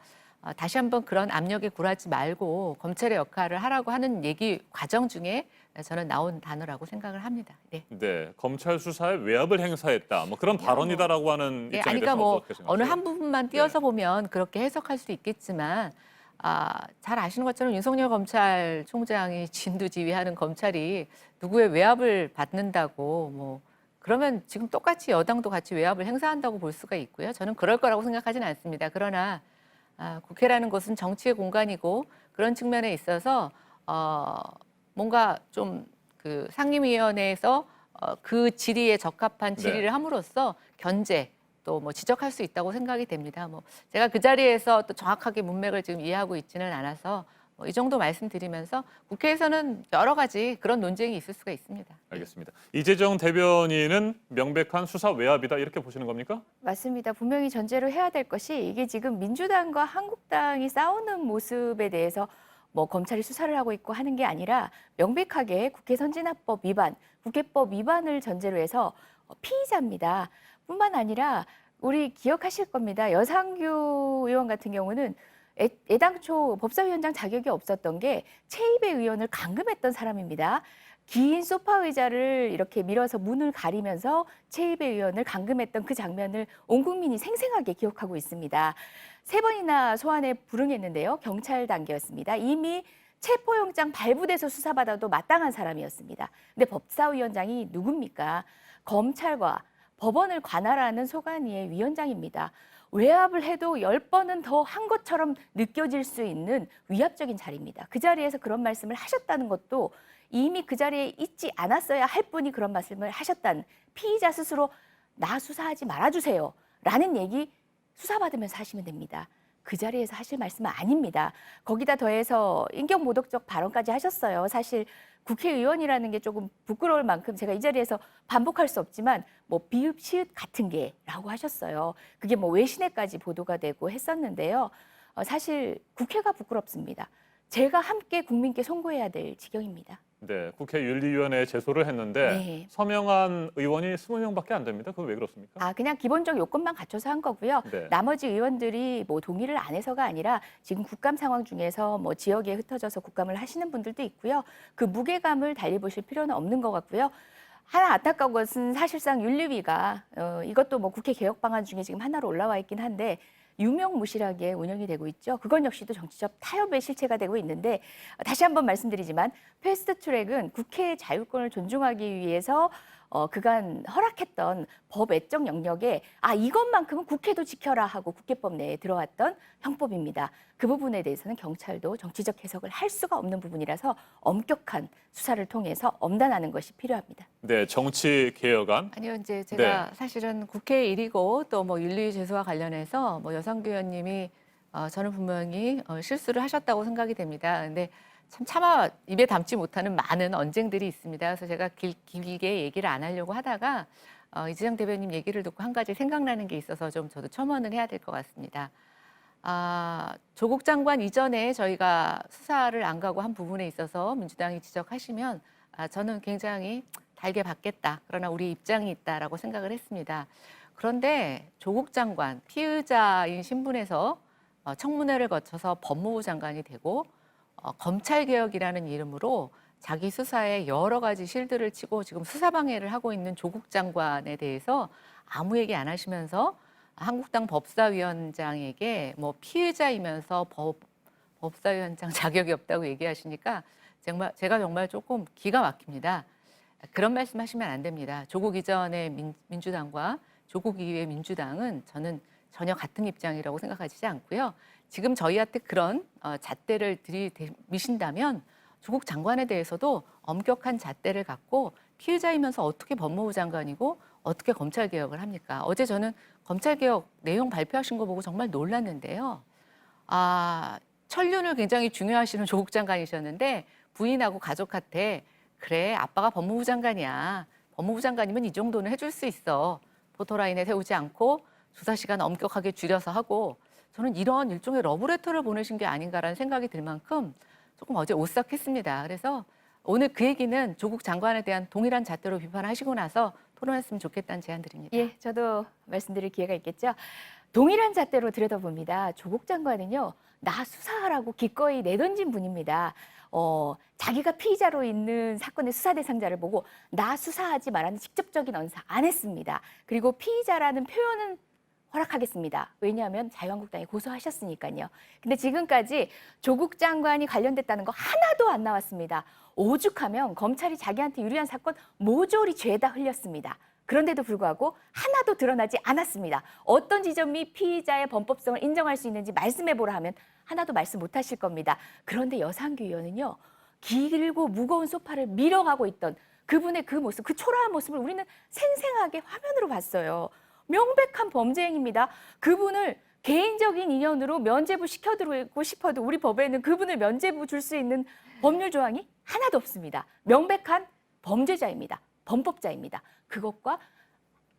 [SPEAKER 18] 다시 한번 그런 압력에 굴하지 말고 검찰의 역할을 하라고 하는 얘기 과정 중에 저는 나온 단어라고 생각을 합니다. 네.
[SPEAKER 1] 네, 검찰 수사에 외압을 행사했다. 뭐 그런 발언이다라고 하는
[SPEAKER 18] 네,
[SPEAKER 1] 입장에
[SPEAKER 18] 그러니까
[SPEAKER 1] 대해서 어떻게 생각하세요?
[SPEAKER 18] 어느 한 부분만 띄어서 보면 그렇게 해석할 수 있겠지만 잘 아시는 것처럼 윤석열 검찰총장이 진두지휘하는 검찰이 누구의 외압을 받는다고 뭐 그러면 지금 똑같이 여당도 같이 외압을 행사한다고 볼 수가 있고요. 저는 그럴 거라고 생각하지는 않습니다. 그러나 국회라는 곳은 정치의 공간이고 그런 측면에 있어서 뭔가 좀 그 상임위원회에서 그 질의에 적합한 질의를 함으로써 견제 또 뭐 지적할 수 있다고 생각이 됩니다. 뭐 제가 그 자리에서 또 정확하게 문맥을 지금 이해하고 있지는 않아서 이 정도 말씀드리면서 국회에서는 여러 가지 그런 논쟁이 있을 수가 있습니다.
[SPEAKER 1] 알겠습니다. 이재정 대변인은 명백한 수사 외압이다 이렇게 보시는 겁니까?
[SPEAKER 19] 맞습니다. 분명히 전제로 해야 될 것이 이게 지금 민주당과 한국당이 싸우는 모습에 대해서 뭐 검찰이 수사를 하고 있고 하는 게 아니라 명백하게 국회 선진화법 위반, 국회법 위반을 전제로 해서 피의자입니다. 뿐만 아니라 우리 기억하실 겁니다. 여상규 의원 같은 경우는 애당초 법사위원장 자격이 없었던 게 최입의 의원을 감금했던 사람입니다. 긴 소파 의자를 이렇게 밀어서 문을 가리면서 최입의 의원을 감금했던 그 장면을 온 국민이 생생하게 기억하고 있습니다. 3번이나 소환에 불응했는데요. 경찰 단계였습니다. 이미 체포영장 발부돼서 수사받아도 마땅한 사람이었습니다. 근데 법사위원장이 누굽니까? 검찰과 법원을 관할하는 소관위의 위원장입니다. 외압을 해도 10번은 더 한 것처럼 느껴질 수 있는 위압적인 자리입니다. 그 자리에서 그런 말씀을 하셨다는 것도 이미 그 자리에 있지 않았어야 할 분이 그런 말씀을 하셨다는, 피의자 스스로 나 수사하지 말아주세요 라는 얘기 수사받으면서 하시면 됩니다. 그 자리에서 하실 말씀은 아닙니다. 거기다 더해서 인격모독적 발언까지 하셨어요. 사실 국회의원이라는 게 조금 부끄러울 만큼 제가 이 자리에서 반복할 수 없지만 뭐 비읍 시읒 같은 게라고 하셨어요. 그게 뭐 외신에까지 보도가 되고 했었는데요. 사실 국회가 부끄럽습니다. 제가 함께 국민께 송구해야 될 지경입니다.
[SPEAKER 1] 네, 국회 윤리위원회에 제소를 했는데
[SPEAKER 19] 네.
[SPEAKER 1] 서명한 의원이 20명밖에 안 됩니다. 그건 왜 그렇습니까?
[SPEAKER 19] 그냥 기본적 요건만 갖춰서 한 거고요.
[SPEAKER 1] 네.
[SPEAKER 19] 나머지 의원들이 뭐 동의를 안 해서가 아니라 지금 국감 상황 중에서 뭐 지역에 흩어져서 국감을 하시는 분들도 있고요. 그 무게감을 달리 보실 필요는 없는 것 같고요. 하나 안타까운 것은 사실상 윤리위가 이것도 뭐 국회 개혁 방안 중에 지금 하나로 올라와 있긴 한데 유명무실하게 운영이 되고 있죠. 그건 역시도 정치적 타협의 실체가 되고 있는데 다시 한번 말씀드리지만 패스트트랙은 국회의 자율권을 존중하기 위해서 그간 허락했던 법 외적 영역에 이것만큼은 국회도 지켜라 하고 국회법 내에 들어왔던 형법입니다. 그 부분에 대해서는 경찰도 정치적 해석을 할 수가 없는 부분이라서 엄격한 수사를 통해서 엄단하는 것이 필요합니다.
[SPEAKER 1] 네, 정치 개혁안.
[SPEAKER 18] 아니요, 이제 제가
[SPEAKER 1] 네.
[SPEAKER 18] 사실은 국회 일이고 또 뭐 윤리 제소와 관련해서 뭐 여성규 의원님이 저는 분명히 실수를 하셨다고 생각이 됩니다. 근데 참 차마 입에 담지 못하는 많은 언쟁들이 있습니다. 그래서 제가 길게 얘기를 안 하려고 하다가 이재정 대변인 얘기를 듣고 한 가지 생각나는 게 있어서 좀 저도 첨언을 해야 될 것 같습니다. 조국 장관 이전에 저희가 수사를 안 가고 한 부분에 있어서 민주당이 지적하시면 저는 굉장히 달게 받겠다. 그러나 우리 입장이 있다라고 생각을 했습니다. 그런데 조국 장관 피의자인 신분에서 청문회를 거쳐서 법무부 장관이 되고 검찰개혁이라는 이름으로 자기 수사에 여러 가지 실드를 치고 지금 수사방해를 하고 있는 조국 장관에 대해서 아무 얘기 안 하시면서 한국당 법사위원장에게 뭐 피의자이면서 법사위원장 자격이 없다고 얘기하시니까 제가 정말 조금 기가 막힙니다. 그런 말씀하시면 안 됩니다. 조국 이전의 민주당과 조국 이후의 민주당은 저는 전혀 같은 입장이라고 생각하지 않고요. 지금 저희한테 그런 잣대를 들이미신다면 조국 장관에 대해서도 엄격한 잣대를 갖고 피의자이면서 어떻게 법무부 장관이고 어떻게 검찰개혁을 합니까? 어제 저는 검찰개혁 내용 발표하신 거 보고 정말 놀랐는데요. 천륜을 굉장히 중요하시는 조국 장관이셨는데 부인하고 가족한테 그래 아빠가 법무부 장관이야. 법무부 장관이면 이 정도는 해줄 수 있어. 포토라인에 세우지 않고 조사 시간 엄격하게 줄여서 하고 저는 이런 일종의 러브레터를 보내신 게 아닌가라는 생각이 들 만큼 조금 어제 오싹했습니다. 그래서 오늘 그 얘기는 조국 장관에 대한 동일한 잣대로 비판하시고 나서 토론했으면 좋겠다는 제안 드립니다.
[SPEAKER 19] 예, 저도 말씀드릴 기회가 있겠죠. 동일한 잣대로 들여다봅니다. 조국 장관은요, 나 수사하라고 기꺼이 내던진 분입니다. 자기가 피의자로 있는 사건의 수사 대상자를 보고 나 수사하지 말라는 직접적인 언사 안 했습니다. 그리고 피의자라는 표현은 허락하겠습니다. 왜냐하면 자유한국당이 고소하셨으니까요. 근데 지금까지 조국 장관이 관련됐다는 거 하나도 안 나왔습니다. 오죽하면 검찰이 자기한테 유리한 사건 모조리 죄다 흘렸습니다. 그런데도 불구하고 하나도 드러나지 않았습니다. 어떤 지점이 피의자의 범법성을 인정할 수 있는지 말씀해보라 하면 하나도 말씀 못하실 겁니다. 그런데 여상규 의원은요. 길고 무거운 소파를 밀어가고 있던 그분의 그 모습, 그 초라한 모습을 우리는 생생하게 화면으로 봤어요. 명백한 범죄 행위입니다. 그분을 개인적인 인연으로 면죄부 시켜드리고 싶어도 우리 법에는 그분을 면죄부 줄 수 있는 법률 조항이 하나도 없습니다. 명백한 범죄자입니다. 범법자입니다. 그것과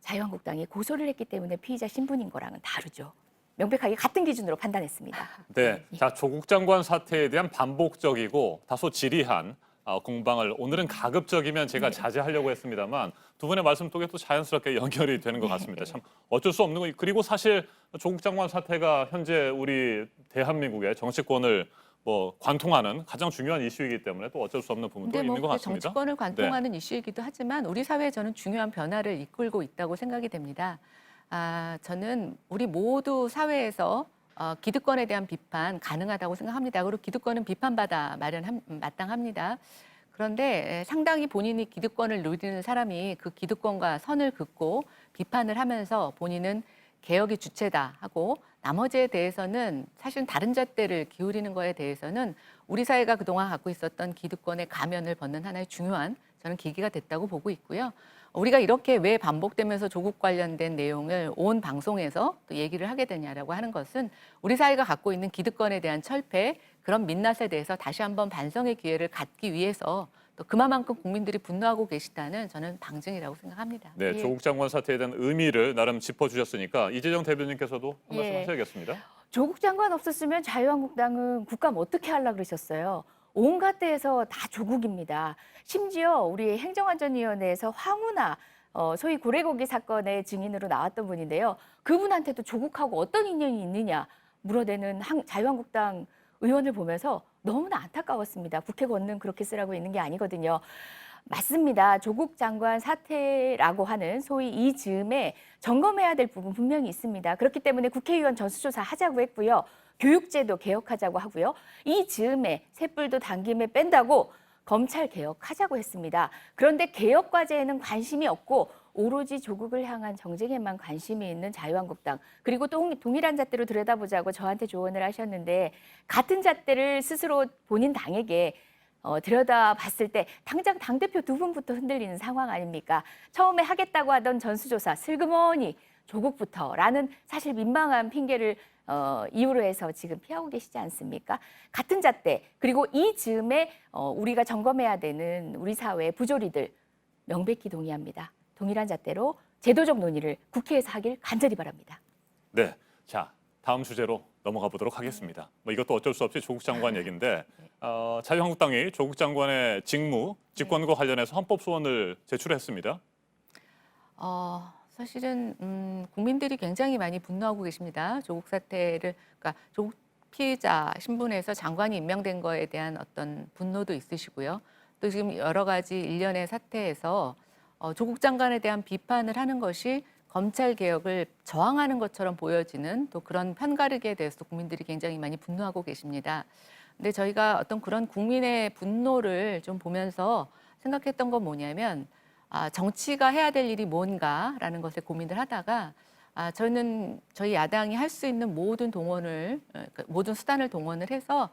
[SPEAKER 19] 자유한국당이 고소를 했기 때문에 피의자 신분인 거랑은 다르죠. 명백하게 같은 기준으로 판단했습니다.
[SPEAKER 1] 네, 자 조국 장관 사태에 대한 반복적이고 다소 지리한 공방을 오늘은 가급적이면 제가 자제하려고 했습니다만 두 분의 말씀 속에 또 자연스럽게 연결이 되는 것 같습니다. 참 어쩔 수 없는 거. 그리고 사실 조국 장관 사태가 현재 우리 대한민국의 정치권을 뭐 관통하는 가장 중요한 이슈이기 때문에 또 어쩔 수 없는 부분도
[SPEAKER 18] 근데 뭐
[SPEAKER 1] 있는 것
[SPEAKER 18] 그게
[SPEAKER 1] 같습니다.
[SPEAKER 18] 정치권을 관통하는 이슈이기도 하지만 우리 사회에 저는 중요한 변화를 이끌고 있다고 생각이 됩니다. 저는 우리 모두 사회에서 기득권에 대한 비판 가능하다고 생각합니다. 그리고 기득권은 비판받아 마땅합니다. 그런데 상당히 본인이 기득권을 누리는 사람이 그 기득권과 선을 긋고 비판을 하면서 본인은 개혁의 주체다 하고 나머지에 대해서는 사실은 다른 잣대를 기울이는 거에 대해서는 우리 사회가 그동안 갖고 있었던 기득권의 가면을 벗는 하나의 중요한 저는 계기가 됐다고 보고 있고요. 우리가 이렇게 왜 반복되면서 조국 관련된 내용을 온 방송에서 또 얘기를 하게 되냐라고 하는 것은 우리 사회가 갖고 있는 기득권에 대한 철폐, 그런 민낯에 대해서 다시 한번 반성의 기회를 갖기 위해서 또 그만큼 국민들이 분노하고 계시다는 저는 방증이라고 생각합니다.
[SPEAKER 1] 네, 조국 장관 사태에 대한 의미를 나름 짚어주셨으니까 이재정 대변인께서도 한 말씀
[SPEAKER 19] 예.
[SPEAKER 1] 하셔야겠습니다.
[SPEAKER 19] 조국 장관 없었으면 자유한국당은 국감 어떻게 하려고 그러셨어요? 온갖 데에서 다 조국입니다. 심지어 우리 행정안전위원회에서 황운하 소위 고래고기 사건의 증인으로 나왔던 분인데요. 그분한테도 조국하고 어떤 인연이 있느냐 물어대는 자유한국당 의원을 보면서 너무나 안타까웠습니다. 국회 권능 그렇게 쓰라고 있는 게 아니거든요. 맞습니다. 조국 장관 사퇴라고 하는 소위 이 즈음에 점검해야 될 부분 분명히 있습니다. 그렇기 때문에 국회의원 전수조사 하자고 했고요. 교육제도 개혁하자고 하고요. 이 즈음에 쇳불도 당김에 뺀다고 검찰 개혁하자고 했습니다. 그런데 개혁 과제에는 관심이 없고 오로지 조국을 향한 정쟁에만 관심이 있는 자유한국당, 그리고 또 동일한 잣대로 들여다보자고 저한테 조언을 하셨는데 같은 잣대를 스스로 본인 당에게 들여다봤을 때 당장 당대표 두 분부터 흔들리는 상황 아닙니까? 처음에 하겠다고 하던 전수조사 슬그머니 조국부터라는 사실 민망한 핑계를 이유로 해서 지금 피하고 계시지 않습니까? 같은 잣대, 그리고 이 즈음에 우리가 점검해야 되는 우리 사회의 부조리들 명백히 동의합니다. 동일한 잣대로 제도적 논의를 국회에서 하길 간절히 바랍니다.
[SPEAKER 1] 네, 자 다음 주제로 넘어가 보도록 하겠습니다. 뭐 이것도 어쩔 수 없이 조국 장관 얘기인데 자유한국당이 조국 장관의 직무, 직권과 관련해서 헌법 소원을 제출했습니다.
[SPEAKER 18] 사실은 국민들이 굉장히 많이 분노하고 계십니다. 조국 사태를, 그러니까 조국 피의자 신분에서 장관이 임명된 거에 대한 어떤 분노도 있으시고요. 또 지금 여러 가지 일련의 사태에서 조국 장관에 대한 비판을 하는 것이 검찰 개혁을 저항하는 것처럼 보여지는 또 그런 편가르기에 대해서 국민들이 굉장히 많이 분노하고 계십니다. 근데 저희가 어떤 그런 국민의 분노를 좀 보면서 생각했던 건 뭐냐면 정치가 해야 될 일이 뭔가라는 것에 고민을 하다가 저희는 저희 야당이 할 수 있는 모든 모든 수단을 동원을 해서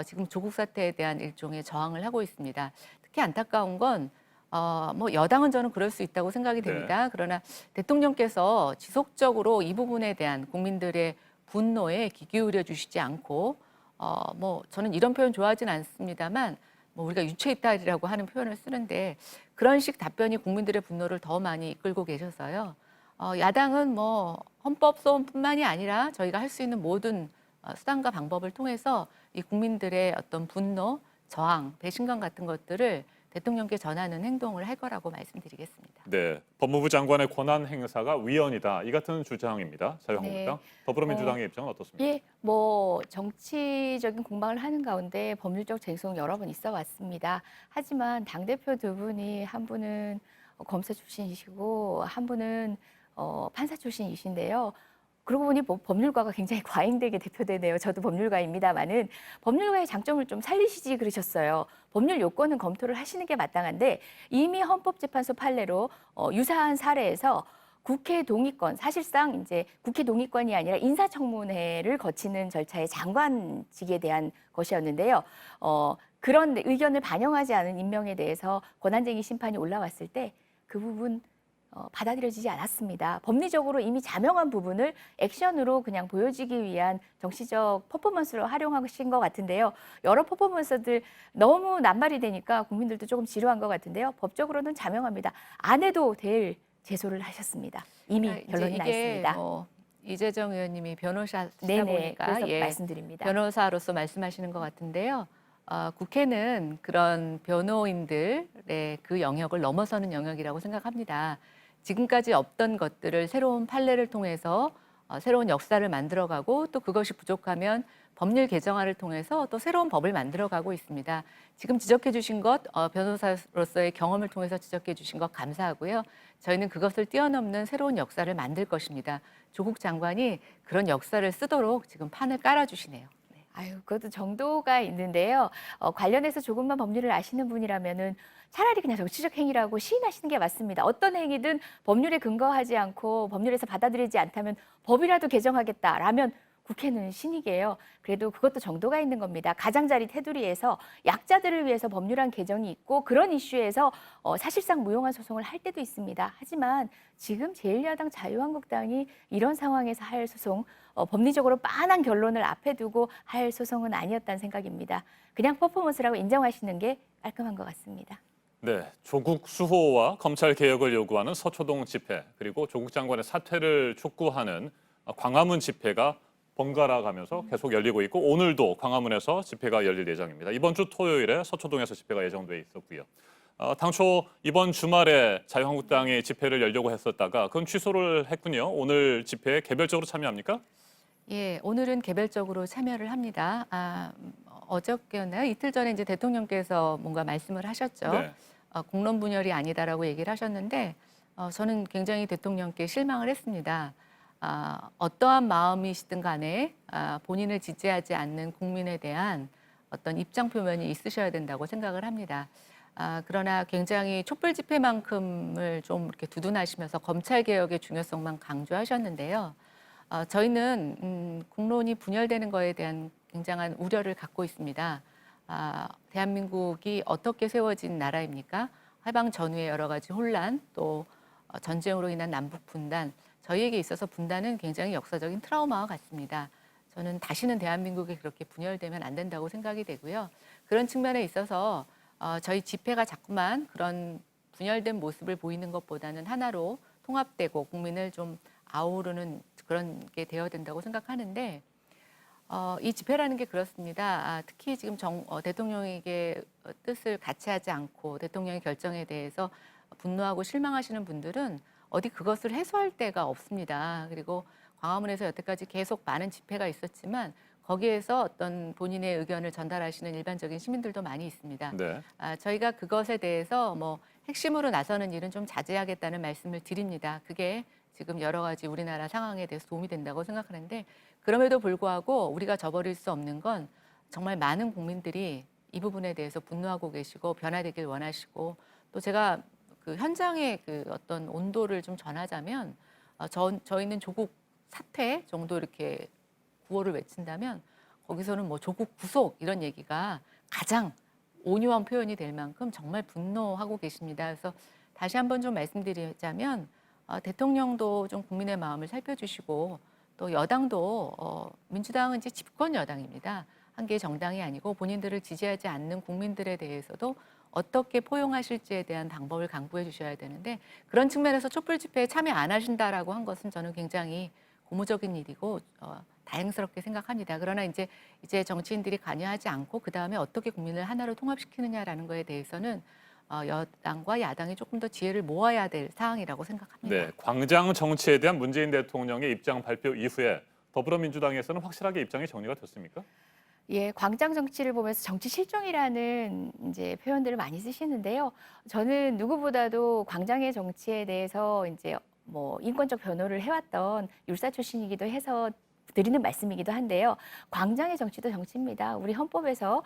[SPEAKER 18] 지금 조국 사태에 대한 일종의 저항을 하고 있습니다. 특히 안타까운 건 뭐 여당은 저는 그럴 수 있다고 생각이 됩니다.
[SPEAKER 1] 네.
[SPEAKER 18] 그러나 대통령께서 지속적으로 이 부분에 대한 국민들의 분노에 귀 기울여 주시지 않고 뭐 저는 이런 표현 좋아하진 않습니다만 뭐 우리가 유체이탈이라고 하는 표현을 쓰는데 그런 식 답변이 국민들의 분노를 더 많이 이끌고 계셔서요. 야당은 뭐 헌법 소원뿐만이 아니라 저희가 할 수 있는 모든 수단과 방법을 통해서 이 국민들의 어떤 분노, 저항, 배신감 같은 것들을 대통령께 전하는 행동을 할 거라고 말씀드리겠습니다.
[SPEAKER 1] 네, 법무부 장관의 권한 행사가 위헌이다. 이 같은 주장입니다. 자유한국당.
[SPEAKER 19] 네.
[SPEAKER 1] 더불어민주당의 입장은 어떻습니까?
[SPEAKER 19] 예, 뭐 정치적인 공방을 하는 가운데 법률적 쟁송 여러 번 있어 왔습니다. 하지만 당대표 두 분이 한 분은 검사 출신이시고 한 분은 판사 출신이신데요. 그러고 보니 법률가가 굉장히 과잉되게 대표되네요. 저도 법률가입니다만은 법률가의 장점을 좀 살리시지 그러셨어요. 법률 요건은 검토를 하시는 게 마땅한데 이미 헌법재판소 판례로 유사한 사례에서 국회 동의권, 사실상 이제 국회 동의권이 아니라 인사청문회를 거치는 절차의 장관직에 대한 것이었는데요. 그런 의견을 반영하지 않은 임명에 대해서 권한쟁의 심판이 올라왔을 때 그 부분 받아들여지지 않았습니다. 법리적으로 이미 자명한 부분을 액션으로 그냥 보여지기 위한 정치적 퍼포먼스로 활용하신 것 같은데요. 여러 퍼포먼스들 너무 낱말이 되니까 국민들도 조금 지루한 것 같은데요. 법적으로는 자명합니다. 안 해도 될 제소를 하셨습니다. 이미 결론이 나 있습니다.
[SPEAKER 18] 뭐 이재정 의원님이 변호사시다
[SPEAKER 19] 네네,
[SPEAKER 18] 보니까
[SPEAKER 19] 그래서 말씀드립니다.
[SPEAKER 18] 변호사로서 말씀하시는 것 같은데요. 국회는 그런 변호인들의 그 영역을 넘어서는 영역이라고 생각합니다. 지금까지 없던 것들을 새로운 판례를 통해서 새로운 역사를 만들어가고 또 그것이 부족하면 법률 개정안을 통해서 또 새로운 법을 만들어가고 있습니다. 지금 지적해 주신 것, 변호사로서의 경험을 통해서 지적해 주신 것 감사하고요. 저희는 그것을 뛰어넘는 새로운 역사를 만들 것입니다. 조국 장관이 그런 역사를 쓰도록 지금 판을 깔아주시네요.
[SPEAKER 19] 아유, 그것도 정도가 있는데요. 관련해서 조금만 법률을 아시는 분이라면은 차라리 그냥 정치적 행위라고 시인하시는 게 맞습니다. 어떤 행위든 법률에 근거하지 않고 법률에서 받아들이지 않다면 법이라도 개정하겠다라면 국회는 신이게요. 그래도 그것도 정도가 있는 겁니다. 가장자리 테두리에서 약자들을 위해서 법률안 개정이 있고 그런 이슈에서 사실상 무용한 소송을 할 때도 있습니다. 하지만 지금 제1야당 자유한국당이 이런 상황에서 할 소송, 법리적으로 빤한 결론을 앞에 두고 할 소송은 아니었다는 생각입니다. 그냥 퍼포먼스라고 인정하시는 게 깔끔한 것 같습니다.
[SPEAKER 1] 네, 조국 수호와 검찰 개혁을 요구하는 서초동 집회, 그리고 조국 장관의 사퇴를 촉구하는 광화문 집회가 번갈아 가면서 계속 열리고 있고 오늘도 광화문에서 집회가 열릴 예정입니다. 이번 주 토요일에 서초동에서 집회가 예정돼 있었고요. 당초 이번 주말에 자유한국당이 집회를 열려고 했었다가 그건 취소를 했군요. 오늘 집회에 개별적으로 참여합니까?
[SPEAKER 18] 예, 오늘은 개별적으로 참여를 합니다. 어저께였나요? 이틀 전에 이제 대통령께서 뭔가 말씀을 하셨죠.
[SPEAKER 1] 네.
[SPEAKER 18] 공론 분열이 아니다라고 얘기를 하셨는데 저는 굉장히 대통령께 실망을 했습니다. 어떠한 마음이시든 간에 본인을 지지하지 않는 국민에 대한 어떤 입장 표명이 있으셔야 된다고 생각을 합니다. 그러나 굉장히 촛불 집회만큼을 좀 이렇게 두둔하시면서 검찰 개혁의 중요성만 강조하셨는데요. 저희는 국론이 분열되는 것에 대한 굉장한 우려를 갖고 있습니다. 대한민국이 어떻게 세워진 나라입니까? 해방 전후의 여러 가지 혼란, 또 전쟁으로 인한 남북 분단, 저희에게 있어서 분단은 굉장히 역사적인 트라우마와 같습니다. 저는 다시는 대한민국이 그렇게 분열되면 안 된다고 생각이 되고요. 그런 측면에 있어서 저희 집회가 자꾸만 그런 분열된 모습을 보이는 것보다는 하나로 통합되고 국민을 좀 아우르는 그런 게 되어야 된다고 생각하는데 이 집회라는 게 그렇습니다. 특히 지금 대통령에게 뜻을 같이 하지 않고 대통령의 결정에 대해서 분노하고 실망하시는 분들은 어디 그것을 해소할 데가 없습니다. 그리고 광화문에서 여태까지 계속 많은 집회가 있었지만 거기에서 어떤 본인의 의견을 전달하시는 일반적인 시민들도 많이 있습니다.
[SPEAKER 1] 네.
[SPEAKER 18] 저희가 그것에 대해서 핵심으로 나서는 일은 좀 자제하겠다는 말씀을 드립니다. 그게 지금 여러 가지 우리나라 상황에 대해서 도움이 된다고 생각하는데 그럼에도 불구하고 우리가 저버릴 수 없는 건 정말 많은 국민들이 이 부분에 대해서 분노하고 계시고 변화되길 원하시고 또 제가 그 현장의 그 어떤 온도를 좀 전하자면 저희는 조국 사퇴 정도 이렇게 구호를 외친다면 거기서는 조국 구속 이런 얘기가 가장 온유한 표현이 될 만큼 정말 분노하고 계십니다. 그래서 다시 한번 좀 말씀드리자면 대통령도 좀 국민의 마음을 살펴주시고 또 여당도 민주당은 이제 집권 여당입니다. 한 개의 정당이 아니고 본인들을 지지하지 않는 국민들에 대해서도 어떻게 포용하실지에 대한 방법을 강구해 주셔야 되는데 그런 측면에서 촛불 집회에 참여 안 하신다라고 한 것은 저는 굉장히 고무적인 일이고 다행스럽게 생각합니다. 그러나 이제 정치인들이 관여하지 않고 그 다음에 어떻게 국민을 하나로 통합시키느냐라는 거에 대해서는 여당과 야당이 조금 더 지혜를 모아야 될 사항이라고 생각합니다.
[SPEAKER 1] 네, 광장 정치에 대한 문재인 대통령의 입장 발표 이후에 더불어민주당에서는 확실하게 입장이 정리가 됐습니까?
[SPEAKER 19] 예, 광장 정치를 보면서 정치 실종이라는 이제 표현들을 많이 쓰시는데요. 저는 누구보다도 광장의 정치에 대해서 이제 인권적 변호를 해왔던 율사 출신이기도 해서 드리는 말씀이기도 한데요. 광장의 정치도 정치입니다. 우리 헌법에서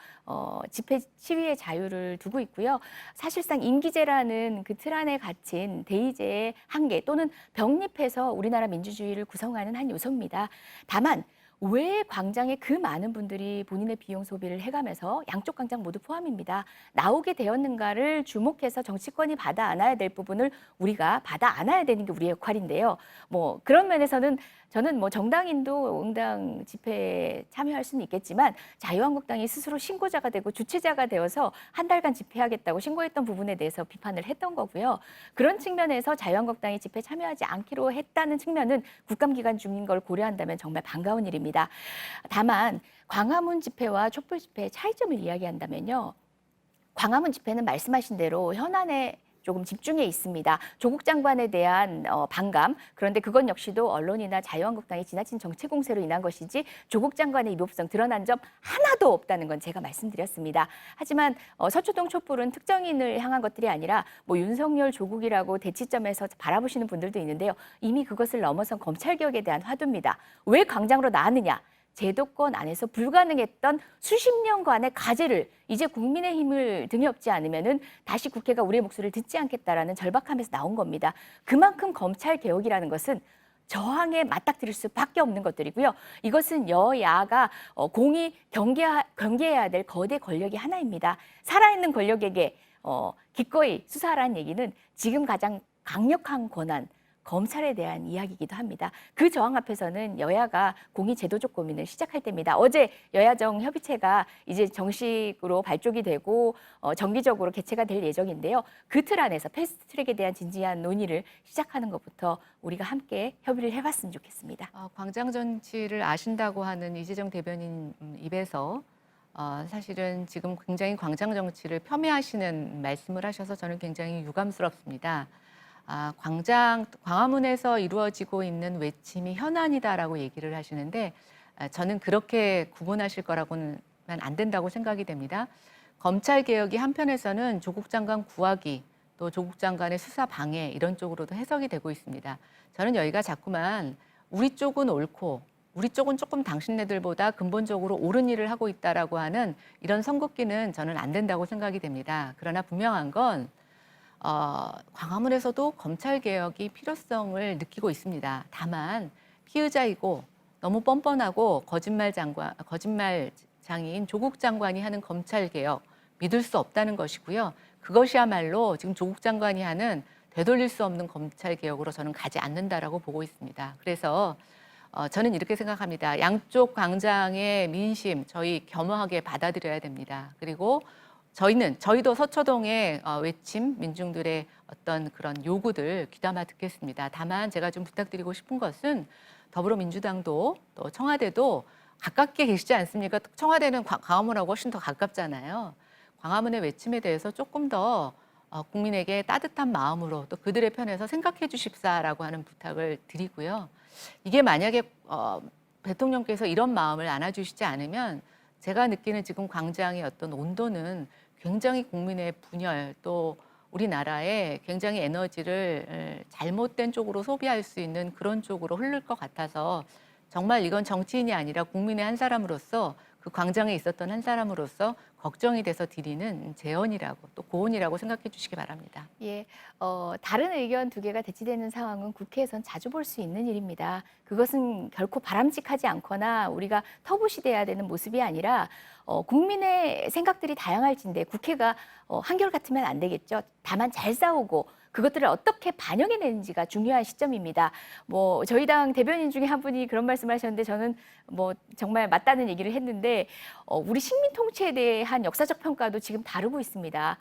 [SPEAKER 19] 집회 시위의 자유를 두고 있고요. 사실상 임기제라는 그 틀 안에 갇힌 대의제의 한계 또는 병립해서 우리나라 민주주의를 구성하는 한 요소입니다. 다만 왜 광장에 그 많은 분들이 본인의 비용 소비를 해가면서 양쪽 광장 모두 포함입니다. 나오게 되었는가를 주목해서 정치권이 받아 안아야 될 부분을 우리가 받아 안아야 되는 게 우리의 역할인데요. 그런 면에서는 저는 정당인도 응당 집회에 참여할 수는 있겠지만 자유한국당이 스스로 신고자가 되고 주최자가 되어서 한 달간 집회하겠다고 신고했던 부분에 대해서 비판을 했던 거고요. 그런 측면에서 자유한국당이 집회 참여하지 않기로 했다는 측면은 국감 기간 중인 걸 고려한다면 정말 반가운 일입니다. 다만 광화문 집회와 촛불 집회의 차이점을 이야기한다면요. 광화문 집회는 말씀하신 대로 현안에 조금 집중해 있습니다. 조국 장관에 대한 반감, 그런데 그건 역시도 언론이나 자유한국당의 지나친 정치 공세로 인한 것이지 조국 장관의 위법성 드러난 점 하나도 없다는 건 제가 말씀드렸습니다. 하지만 서초동 촛불은 특정인을 향한 것들이 아니라 뭐 윤석열 조국이라고 대치점에서 바라보시는 분들도 있는데요. 이미 그것을 넘어선 검찰개혁에 대한 화두입니다. 왜 광장으로 나왔느냐? 제도권 안에서 불가능했던 수십 년간의 과제를 이제 국민의힘을 등에 업지 않으면은 다시 국회가 우리의 목소리를 듣지 않겠다라는 절박함에서 나온 겁니다. 그만큼 검찰 개혁이라는 것은 저항에 맞닥뜨릴 수밖에 없는 것들이고요. 이것은 여야가 공히 경계해야 될 거대 권력의 하나입니다. 살아있는 권력에게 기꺼이 수사하라는 얘기는 지금 가장 강력한 권한, 검찰에 대한 이야기이기도 합니다. 그 저항 앞에서는 여야가 공의 제도적 고민을 시작할 때입니다. 어제 여야정 협의체가 이제 정식으로 발족이 되고 정기적으로 개최가 될 예정인데요. 그 틀 안에서 패스트트랙에 대한 진지한 논의를 시작하는 것부터 우리가 함께 협의를 해봤으면 좋겠습니다.
[SPEAKER 18] 광장 정치를 아신다고 하는 이재정 대변인 입에서 사실은 지금 굉장히 광장 정치를 폄훼하시는 말씀을 하셔서 저는 굉장히 유감스럽습니다. 광화문에서 이루어지고 있는 외침이 현안이다라고 얘기를 하시는데 저는 그렇게 구분하실 거라고는 안 된다고 생각이 됩니다. 검찰 개혁이 한편에서는 조국 장관 구하기 또 조국 장관의 수사 방해 이런 쪽으로도 해석이 되고 있습니다. 저는 여기가 자꾸만 우리 쪽은 옳고 우리 쪽은 조금 당신네들보다 근본적으로 옳은 일을 하고 있다라고 하는 이런 선긋기는 저는 안 된다고 생각이 됩니다. 그러나 분명한 건 광화문에서도 검찰개혁이 필요성을 느끼고 있습니다. 다만 피의자이고 너무 뻔뻔하고 거짓말장인 조국 장관이 하는 검찰개혁 믿을 수 없다는 것이고요. 그것이야말로 지금 조국 장관이 하는 되돌릴 수 없는 검찰개혁으로 저는 가지 않는다라고 보고 있습니다. 그래서 저는 이렇게 생각합니다. 양쪽 광장의 민심 저희 겸허하게 받아들여야 됩니다. 그리고 저희도 서초동의 외침, 민중들의 어떤 그런 요구들 귀담아 듣겠습니다. 다만 제가 좀 부탁드리고 싶은 것은 더불어민주당도 또 청와대도 가깝게 계시지 않습니까? 청와대는 광화문하고 훨씬 더 가깝잖아요. 광화문의 외침에 대해서 조금 더 국민에게 따뜻한 마음으로 또 그들의 편에서 생각해 주십사라고 하는 부탁을 드리고요. 이게 만약에 대통령께서 이런 마음을 안아주시지 않으면 제가 느끼는 지금 광장의 어떤 온도는 굉장히 국민의 분열 또 우리나라의 굉장히 에너지를 잘못된 쪽으로 소비할 수 있는 그런 쪽으로 흐를 것 같아서 정말 이건 정치인이 아니라 국민의 한 사람으로서 그 광장에 있었던 한 사람으로서 걱정이 돼서 드리는 제언이라고 또 고언이라고 생각해 주시기 바랍니다.
[SPEAKER 19] 예, 다른 의견 두 개가 대치되는 상황은 국회에선 자주 볼 수 있는 일입니다. 그것은 결코 바람직하지 않거나 우리가 터부시돼야 되는 모습이 아니라 국민의 생각들이 다양할진데 국회가 한결같으면 안 되겠죠. 다만 잘 싸우고 그것들을 어떻게 반영해내는지가 중요한 시점입니다. 뭐 저희 당 대변인 중에 한 분이 그런 말씀하셨는데 저는 뭐 정말 맞다는 얘기를 했는데 우리 식민 통치에 대한 역사적 평가도 지금 다루고 있습니다.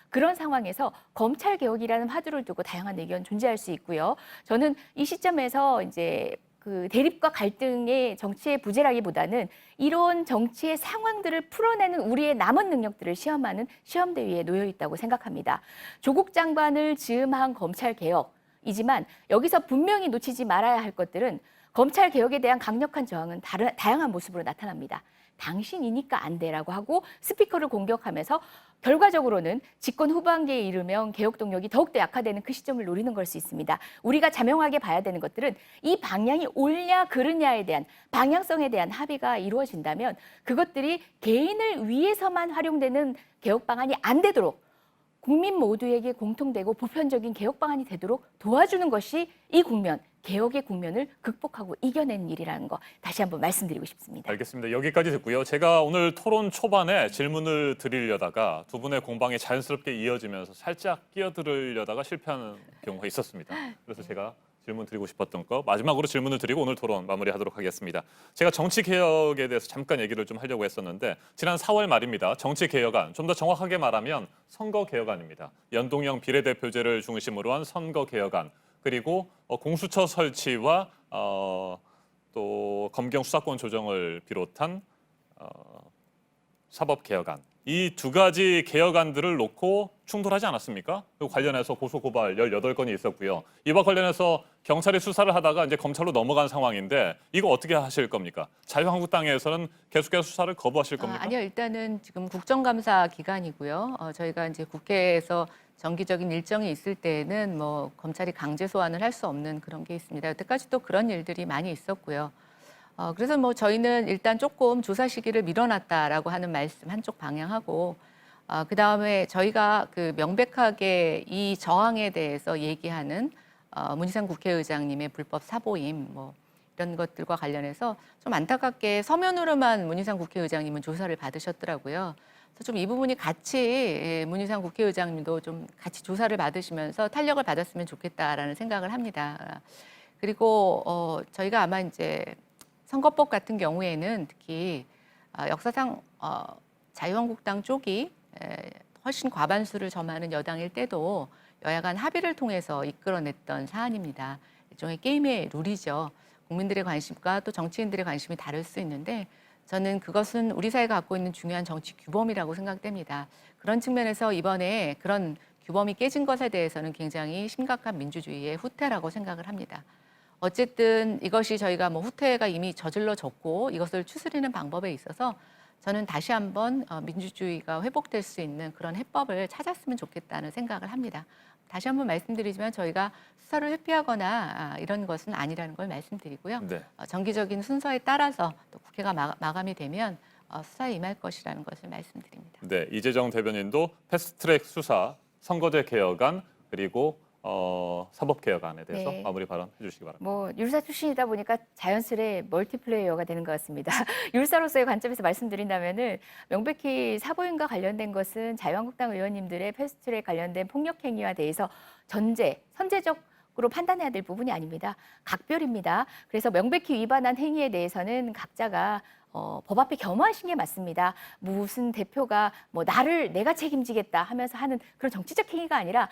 [SPEAKER 19] 그런 상황에서 검찰 개혁이라는 화두를 두고 다양한 의견 존재할 수 있고요. 저는 이 시점에서 이제 그 대립과 갈등의 정치의 부재라기보다는 이런 정치의 상황들을 풀어내는 우리의 남은 능력들을 시험하는 시험대 위에 놓여 있다고 생각합니다. 조국 장관을 즈음한 검찰 개혁이지만 여기서 분명히 놓치지 말아야 할 것들은 검찰 개혁에 대한 강력한 저항은 다양한 모습으로 나타납니다. 당신이니까 안 돼라고 하고 스피커를 공격하면서 결과적으로는 집권 후반기에 이르면 개혁 동력이 더욱더 약화되는 그 시점을 노리는 걸 수 있습니다. 우리가 자명하게 봐야 되는 것들은 이 방향이 옳냐 그르냐에 대한 방향성에 대한 합의가 이루어진다면 그것들이 개인을 위해서만 활용되는 개혁 방안이 안 되도록 국민 모두에게 공통되고 보편적인 개혁 방안이 되도록 도와주는 것이 이 국면, 개혁의 국면을 극복하고 이겨낸 일이라는 거 다시 한번 말씀드리고 싶습니다.
[SPEAKER 1] 알겠습니다. 여기까지 듣고요. 제가 오늘 토론 초반에 질문을 드리려다가 두 분의 공방이 자연스럽게 이어지면서 살짝 끼어들으려다가 실패하는 경우가 있었습니다. 그래서 제가 질문 드리고 싶었던 거 마지막으로 질문을 드리고 오늘 토론 마무리하도록 하겠습니다. 제가 정치개혁에 대해서 잠깐 얘기를 좀 하려고 했었는데 지난 4월 말입니다. 정치개혁안, 좀 더 정확하게 말하면 선거개혁안입니다. 연동형 비례대표제를 중심으로 한 선거개혁안, 그리고 공수처 설치와 또 검경 수사권 조정을 비롯한 사법개혁안, 이 두 가지 개혁안들을 놓고 충돌하지 않았습니까? 그 관련해서 고소고발 18건이 있었고요. 이와 관련해서 경찰이 수사를 하다가 이제 검찰로 넘어간 상황인데 이거 어떻게 하실 겁니까? 자유한국당에서는 계속해서 수사를 거부하실 겁니까?
[SPEAKER 18] 아니요, 일단은 지금 국정감사 기간이고요. 저희가 이제 국회에서 정기적인 일정이 있을 때에는 뭐 검찰이 강제 소환을 할 수 없는 그런 게 있습니다. 여태까지 또 그런 일들이 많이 있었고요. 그래서 뭐 저희는 일단 조금 조사 시기를 밀어놨다라고 하는 말씀 한쪽 방향하고, 그 다음에 저희가 그 명백하게 이 저항에 대해서 얘기하는 문희상 국회의장님의 불법 사보임 뭐 이런 것들과 관련해서 좀 안타깝게 서면으로만 문희상 국회의장님은 조사를 받으셨더라고요. 그래서 좀 이 부분이 같이 문희상 국회의장님도 좀 같이 조사를 받으시면서 탄력을 받았으면 좋겠다라는 생각을 합니다. 그리고 저희가 아마 이제 선거법 같은 경우에는 특히 역사상 자유한국당 쪽이 훨씬 과반수를 점하는 여당일 때도 여야 간 합의를 통해서 이끌어냈던 사안입니다. 일종의 게임의 룰이죠. 국민들의 관심과 또 정치인들의 관심이 다를 수 있는데 저는 그것은 우리 사회가 갖고 있는 중요한 정치 규범이라고 생각됩니다. 그런 측면에서 이번에 그런 규범이 깨진 것에 대해서는 굉장히 심각한 민주주의의 후퇴라고 생각을 합니다. 어쨌든 이것이 저희가 뭐 후퇴가 이미 저질러졌고 이것을 추스리는 방법에 있어서 저는 다시 한번 민주주의가 회복될 수 있는 그런 해법을 찾았으면 좋겠다는 생각을 합니다. 다시 한번 말씀드리지만 저희가 수사를 회피하거나 이런 것은 아니라는 걸 말씀드리고요.
[SPEAKER 1] 네.
[SPEAKER 18] 정기적인 순서에 따라서 또 국회가 마감이 되면 수사에 임할 것이라는 것을 말씀드립니다.
[SPEAKER 1] 네, 이재정 대변인도 패스트트랙 수사, 선거제 개혁안 그리고 사법개혁안에 대해서
[SPEAKER 19] 네.
[SPEAKER 1] 마무리 발언해 주시기 바랍니다.
[SPEAKER 19] 뭐 율사 출신이다 보니까 자연스레 멀티플레이어가 되는 것 같습니다. 율사로서의 관점에서 말씀드린다면은 명백히 사보임과 관련된 것은 자유한국당 의원님들의 패스트트랙 관련된 폭력 행위와 대해서 선제적으로 판단해야 될 부분이 아닙니다. 각별입니다. 그래서 명백히 위반한 행위에 대해서는 각자가 법 앞에 겸허하신 게 맞습니다. 무슨 대표가 뭐 내가 책임지겠다 하면서 하는 그런 정치적 행위가 아니라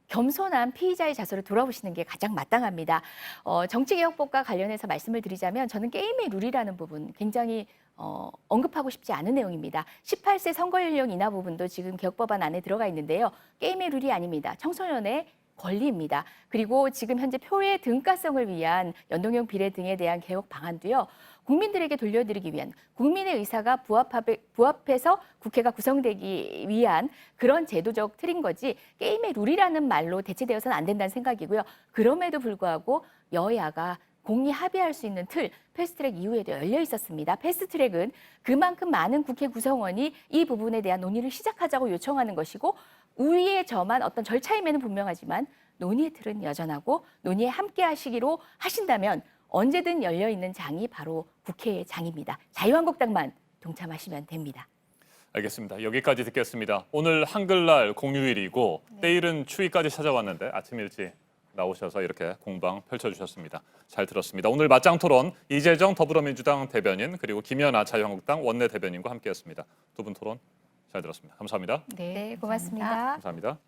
[SPEAKER 19] 겸손한 피의자의 자세로 돌아보시는 게 가장 마땅합니다. 정치개혁법과 관련해서 말씀을 드리자면 저는 게임의 룰이라는 부분 굉장히 언급하고 싶지 않은 내용입니다. 18세 선거 연령 인하 부분도 지금 개혁법안 안에 들어가 있는데요. 게임의 룰이 아닙니다. 청소년의 권리입니다. 그리고 지금 현재 표의 등가성을 위한 연동형 비례 등에 대한 개혁 방안도요. 국민들에게 돌려드리기 위한 국민의 의사가 부합해서 국회가 구성되기 위한 그런 제도적 틀인 거지 게임의 룰이라는 말로 대체되어서는 안 된다는 생각이고요. 그럼에도 불구하고 여야가 공히 합의할 수 있는 틀, 패스트트랙 이후에도 열려 있었습니다. 패스트트랙은 그만큼 많은 국회 구성원이 이 부분에 대한 논의를 시작하자고 요청하는 것이고 우리의 점한 어떤 절차임에는 분명하지만 논의의 틀은 여전하고 논의에 함께 하시기로 하신다면 언제든 열려있는 장이 바로 국회의 장입니다. 자유한국당만 동참하시면 됩니다.
[SPEAKER 1] 알겠습니다. 여기까지 듣겠습니다. 오늘 한글날 공휴일이고 때이른 추위까지 찾아왔는데 아침 일찍 나오셔서 이렇게 공방 펼쳐주셨습니다. 잘 들었습니다. 오늘 맞짱 토론 이재정 더불어민주당 대변인 그리고 김연아 자유한국당 원내대변인과 함께했습니다. 두 분 토론 잘 들었습니다. 감사합니다.
[SPEAKER 19] 네, 고맙습니다.
[SPEAKER 1] 감사합니다.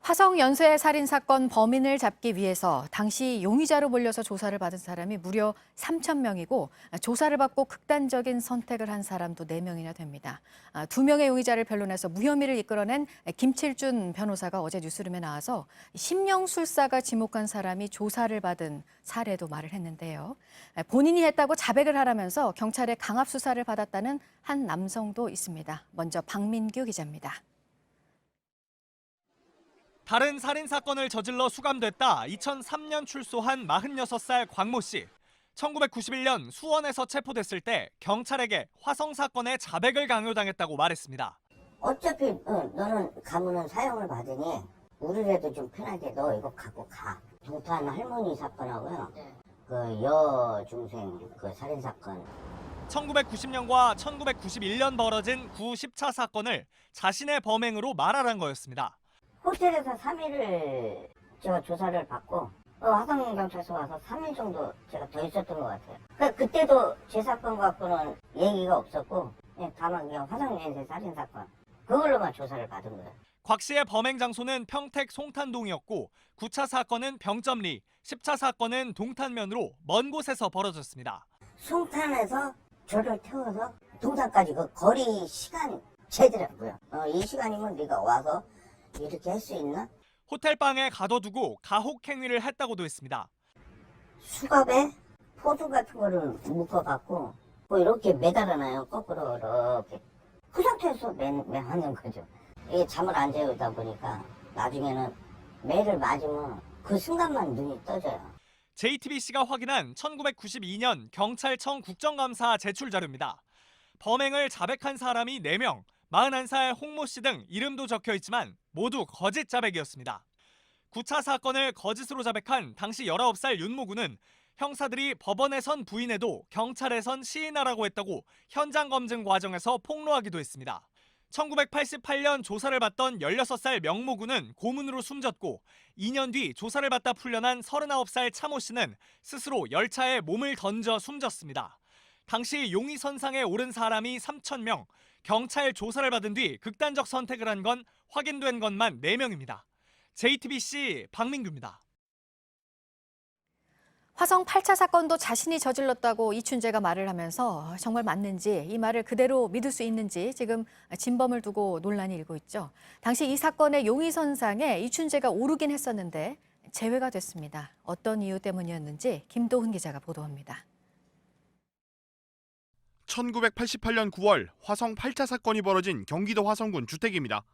[SPEAKER 2] 화성 연쇄 살인 사건 범인을 잡기 위해서 당시 용의자로 몰려서 조사를 받은 사람이 무려 3,000명이고 조사를 받고 극단적인 선택을 한 사람도 4명이나 됩니다. 2명의 용의자를 변론해서 무혐의를 이끌어낸 김칠준 변호사가 어제 뉴스룸에 나와서 심령술사가 지목한 사람이 조사를 받은 사례도 말을 했는데요. 본인이 했다고 자백을 하라면서 경찰의 강압 수사를 받았다는 한 남성도 있습니다. 먼저 박민규 기자입니다.
[SPEAKER 20] 다른 살인 사건을 저질러 수감됐다 2003년 출소한 46살 광모 씨. 1991년 수원에서 체포됐을 때 경찰에게 화성 사건의 자백을 강요당했다고 말했습니다.
[SPEAKER 21] 어차피 너는 가문은 사형을 받으니 우리라도 좀 편하게 너 이거 갖고 가. 동탄 할머니 사건하고요. 그 여중생 그 살인 사건.
[SPEAKER 20] 1990년과 1991년 벌어진 구 10차 사건을 자신의 범행으로 말하란 거였습니다.
[SPEAKER 21] 호텔에서 3일을 제가 조사를 받고 화성경찰서 와서 3일 정도 제가 더 있었던 것 같아요. 그때도 제 사건 갖고는 얘기가 없었고 다만 그냥 화성연쇄 살인 사건 그걸로만 조사를 받은 거예요.
[SPEAKER 20] 곽 씨의 범행 장소는 평택 송탄동이었고 9차 사건은 병점리, 10차 사건은 동탄면으로 먼 곳에서 벌어졌습니다.
[SPEAKER 21] 송탄에서 저를 태워서 동탄까지 그 거리 시간 재더라고요. 이 시간이면 네가 와서 이렇게 할 수 있나?
[SPEAKER 20] 호텔방에 가둬두고 가혹 행위를 했다고도 했습니다.
[SPEAKER 21] 수갑에 포도 같은 거를 묶어갖고 뭐 이렇게 매달아놔요. 거꾸로 이렇게. 그 상태에서 하는 거죠. 이게 잠을 안 재우다 보니까 나중에는 매를 맞으면 그 순간만 눈이 떠져요.
[SPEAKER 20] JTBC가 확인한 1992년 경찰청 국정감사 제출 자료입니다. 범행을 자백한 사람이 4명, 41살 홍모 씨 등 이름도 적혀 있지만 모두 거짓 자백이었습니다. 9차 사건을 거짓으로 자백한 당시 19살 윤모 군은 형사들이 법원에선 부인해도 경찰에선 시인하라고 했다고 현장 검증 과정에서 폭로하기도 했습니다. 1988년 조사를 받던 16살 명모 군은 고문으로 숨졌고 2년 뒤 조사를 받다 풀려난 39살 차모 씨는 스스로 열차에 몸을 던져 숨졌습니다. 당시 용의선상에 오른 사람이 3,000명, 경찰 조사를 받은 뒤 극단적 선택을 한 건 확인된 것만 4명입니다. JTBC 박민규입니다.
[SPEAKER 2] 화성 8차 사건도 자신이 저질렀다고 이춘재가 말을 하면서 정말 맞는지 이 말을 그대로 믿을 수 있는지 지금 진범을 두고 논란이 일고 있죠. 당시 이 사건의 용의선상에 이춘재가 오르긴 했었는데 제외가 됐습니다. 어떤 이유 때문이었는지 김도훈 기자가 보도합니다.
[SPEAKER 5] 1988년 9월 화성 8차 사건이 벌어진 경기도 화성군 주택입니다.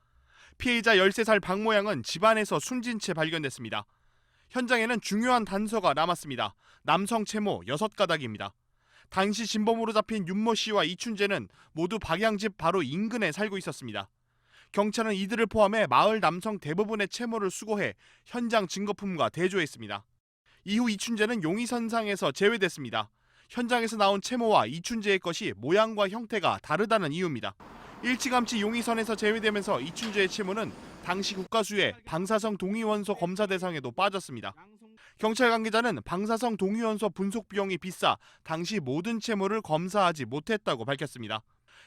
[SPEAKER 5] 피해자 13살 박모 양은 집안에서 숨진 채 발견됐습니다. 현장에는 중요한 단서가 남았습니다. 남성 채모 6가닥입니다. 당시 진범으로 잡힌 윤모 씨와 이춘재는 모두 박양집 바로 인근에 살고 있었습니다. 경찰은 이들을 포함해 마을 남성 대부분의 채모를 수거해 현장 증거품과 대조했습니다. 이후 이춘재는 용의선상에서 제외됐습니다. 현장에서 나온 채모와 이춘재의 것이 모양과 형태가 다르다는 이유입니다. 일찌감치 용의선에서 제외되면서 이춘재의 채모는 당시 국가수의 방사성 동위원소 검사 대상에도 빠졌습니다. 경찰 관계자는 방사성 동위원소 분석 비용이 비싸 당시 모든 채모를 검사하지 못했다고 밝혔습니다.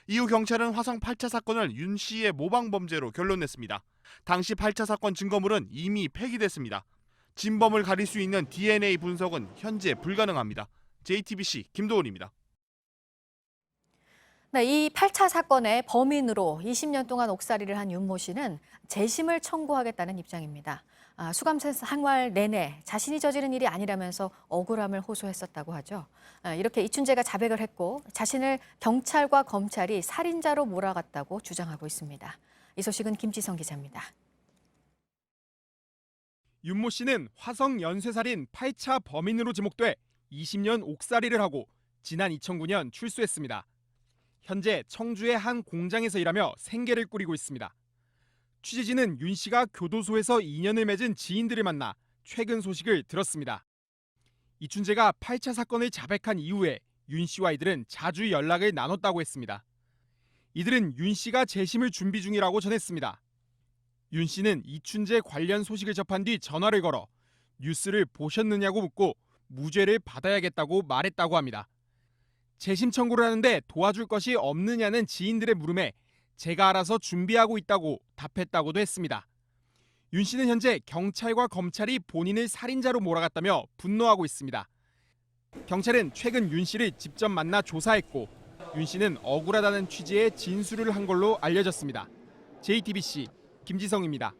[SPEAKER 5] 이후 경찰은 화성 8차 사건을 윤 씨의 모방범죄로 결론냈습니다. 당시 8차 사건 증거물은 이미 폐기됐습니다. 진범을 가릴 수 있는 DNA 분석은 현재 불가능합니다. JTBC 김도훈입니다.
[SPEAKER 2] 네, 이 8차 사건의 범인으로 20년 동안 옥살이를 한 윤모 씨는 재심을 청구하겠다는 입장입니다. 수감 생활 내내 자신이 저지른 일이 아니라면서 억울함을 호소했었다고 하죠. 이렇게 이춘재가 자백을 했고 자신을 경찰과 검찰이 살인자로 몰아갔다고 주장하고 있습니다. 이 소식은 김지성 기자입니다.
[SPEAKER 22] 윤모 씨는 화성 연쇄살인 8차 범인으로 지목돼 20년 옥살이를 하고 지난 2009년 출소했습니다. 현재 청주의 한 공장에서 일하며 생계를 꾸리고 있습니다. 취재진은 윤 씨가 교도소에서 인연을 맺은 지인들을 만나 최근 소식을 들었습니다. 이춘재가 8차 사건을 자백한 이후에 윤 씨와 이들은 자주 연락을 나눴다고 했습니다. 이들은 윤 씨가 재심을 준비 중이라고 전했습니다. 윤 씨는 이춘재 관련 소식을 접한 뒤 전화를 걸어 뉴스를 보셨느냐고 묻고 무죄를 받아야겠다고 말했다고 합니다. 재심 청구를 하는데 도와줄 것이 없느냐는 지인들의 물음에 제가 알아서 준비하고 있다고 답했다고도 했습니다. 윤 씨는 현재 경찰과 검찰이 본인을 살인자로 몰아갔다며 분노하고 있습니다. 경찰은 최근 윤 씨를 직접 만나 조사했고 윤 씨는 억울하다는 취지의 진술을 한 걸로 알려졌습니다. JTBC 김지성입니다.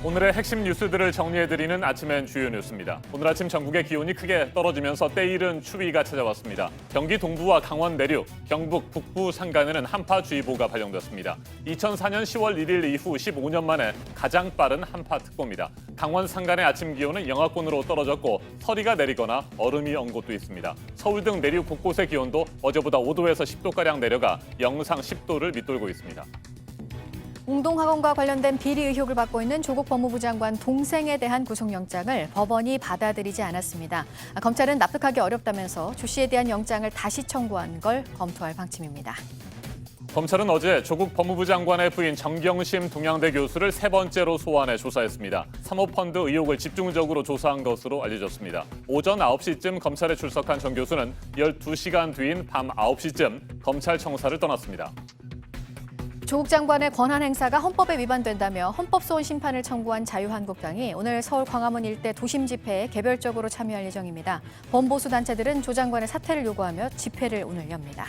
[SPEAKER 1] 오늘의 핵심 뉴스들을 정리해드리는 아침엔 주요 뉴스입니다. 오늘 아침 전국의 기온이 크게 떨어지면서 때이른 추위가 찾아왔습니다. 경기 동부와 강원 내륙, 경북 북부 산간에는 한파주의보가 발령됐습니다. 2004년 10월 1일 이후 15년 만에 가장 빠른 한파특보입니다. 강원 산간의 아침 기온은 영하권으로 떨어졌고 서리가 내리거나 얼음이 엉 곳도 있습니다. 서울 등 내륙 곳곳의 기온도 어제보다 5도에서 10도가량 내려가 영상 10도를 밑돌고 있습니다.
[SPEAKER 2] 웅동학원과 관련된 비리 의혹을 받고 있는 조국 법무부 장관 동생에 대한 구속영장을 법원이 받아들이지 않았습니다. 검찰은 납득하기 어렵다면서 조 씨에 대한 영장을 다시 청구한 걸 검토할 방침입니다.
[SPEAKER 1] 검찰은 어제 조국 법무부 장관의 부인 정경심 동양대 교수를 3번째로 소환해 조사했습니다. 사모펀드 의혹을 집중적으로 조사한 것으로 알려졌습니다. 오전 9시쯤 검찰에 출석한 정 교수는 12시간 뒤인 밤 9시쯤 검찰 청사를 떠났습니다.
[SPEAKER 2] 조국 장관의 권한 행사가 헌법에 위반된다며 헌법소원 심판을 청구한 자유한국당이 오늘 서울 광화문 일대 도심 집회에 개별적으로 참여할 예정입니다. 범보수 단체들은 조 장관의 사퇴를 요구하며 집회를 오늘 엽니다.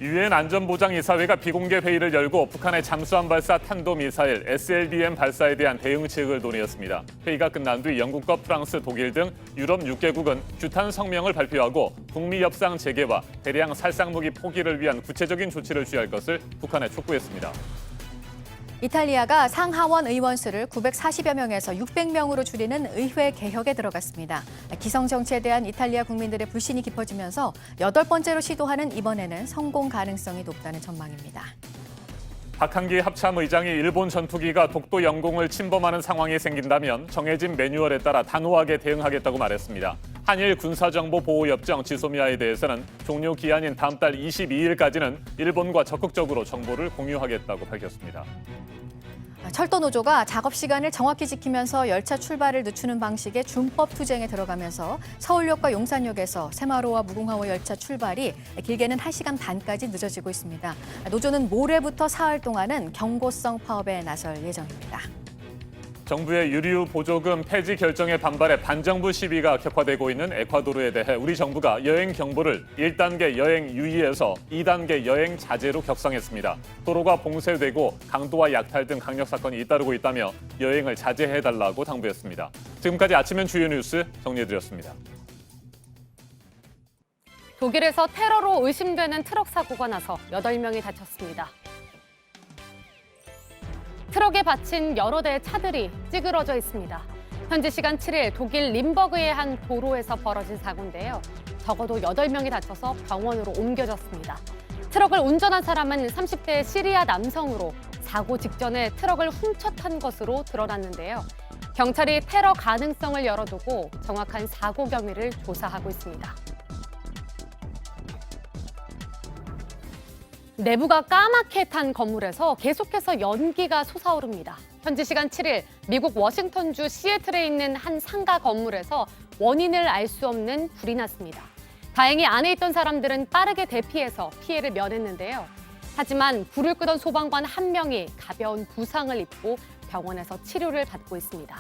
[SPEAKER 1] 유엔 안전보장이사회가 비공개 회의를 열고 북한의 잠수함 발사 탄도미사일 SLBM 발사에 대한 대응책을 논의했습니다. 회의가 끝난 뒤 영국과 프랑스, 독일 등 유럽 6개국은 규탄 성명을 발표하고 북미 협상 재개와 대량 살상무기 포기를 위한 구체적인 조치를 취할 것을 북한에 촉구했습니다.
[SPEAKER 2] 이탈리아가 상하원 의원 수를 940여 명에서 600명으로 줄이는 의회 개혁에 들어갔습니다. 기성 정치에 대한 이탈리아 국민들의 불신이 깊어지면서 8번째로 시도하는 이번에는 성공 가능성이 높다는 전망입니다.
[SPEAKER 1] 박한기 합참의장이 일본 전투기가 독도 영공을 침범하는 상황이 생긴다면 정해진 매뉴얼에 따라 단호하게 대응하겠다고 말했습니다. 한일 군사정보보호협정 지소미아에 대해서는 종료 기한인 다음 달 22일까지는 일본과 적극적으로 정보를 공유하겠다고 밝혔습니다.
[SPEAKER 2] 철도노조가 작업 시간을 정확히 지키면서 열차 출발을 늦추는 방식의 준법 투쟁에 들어가면서 서울역과 용산역에서 새마을호와 무궁화호 열차 출발이 길게는 1시간 반까지 늦어지고 있습니다. 노조는 모레부터 사흘 동안은 경고성 파업에 나설 예정입니다.
[SPEAKER 1] 정부의 유류 보조금 폐지 결정에 반발해 반정부 시위가 격화되고 있는 에콰도르에 대해 우리 정부가 여행 경보를 1단계 여행 유의에서 2단계 여행 자제로 격상했습니다. 도로가 봉쇄되고 강도와 약탈 등 강력 사건이 잇따르고 있다며 여행을 자제해달라고 당부했습니다. 지금까지 아침엔 주요 뉴스 정리해드렸습니다.
[SPEAKER 15] 독일에서 테러로 의심되는 트럭 사고가 나서 8명이 다쳤습니다. 트럭에 받친 여러 대의 차들이 찌그러져 있습니다. 현지 시간 7일 독일 림버그의 한 도로에서 벌어진 사고인데요. 적어도 8명이 다쳐서 병원으로 옮겨졌습니다. 트럭을 운전한 사람은 30대 시리아 남성으로 사고 직전에 트럭을 훔쳐 탄 것으로 드러났는데요. 경찰이 테러 가능성을 열어두고 정확한 사고 경위를 조사하고 있습니다. 내부가 까맣게 탄 건물에서 계속해서 연기가 솟아오릅니다. 현지 시간 7일 미국 워싱턴주 시애틀에 있는 한 상가 건물에서 원인을 알 수 없는 불이 났습니다. 다행히 안에 있던 사람들은 빠르게 대피해서 피해를 면했는데요. 하지만 불을 끄던 소방관 1명이 가벼운 부상을 입고 병원에서 치료를 받고 있습니다.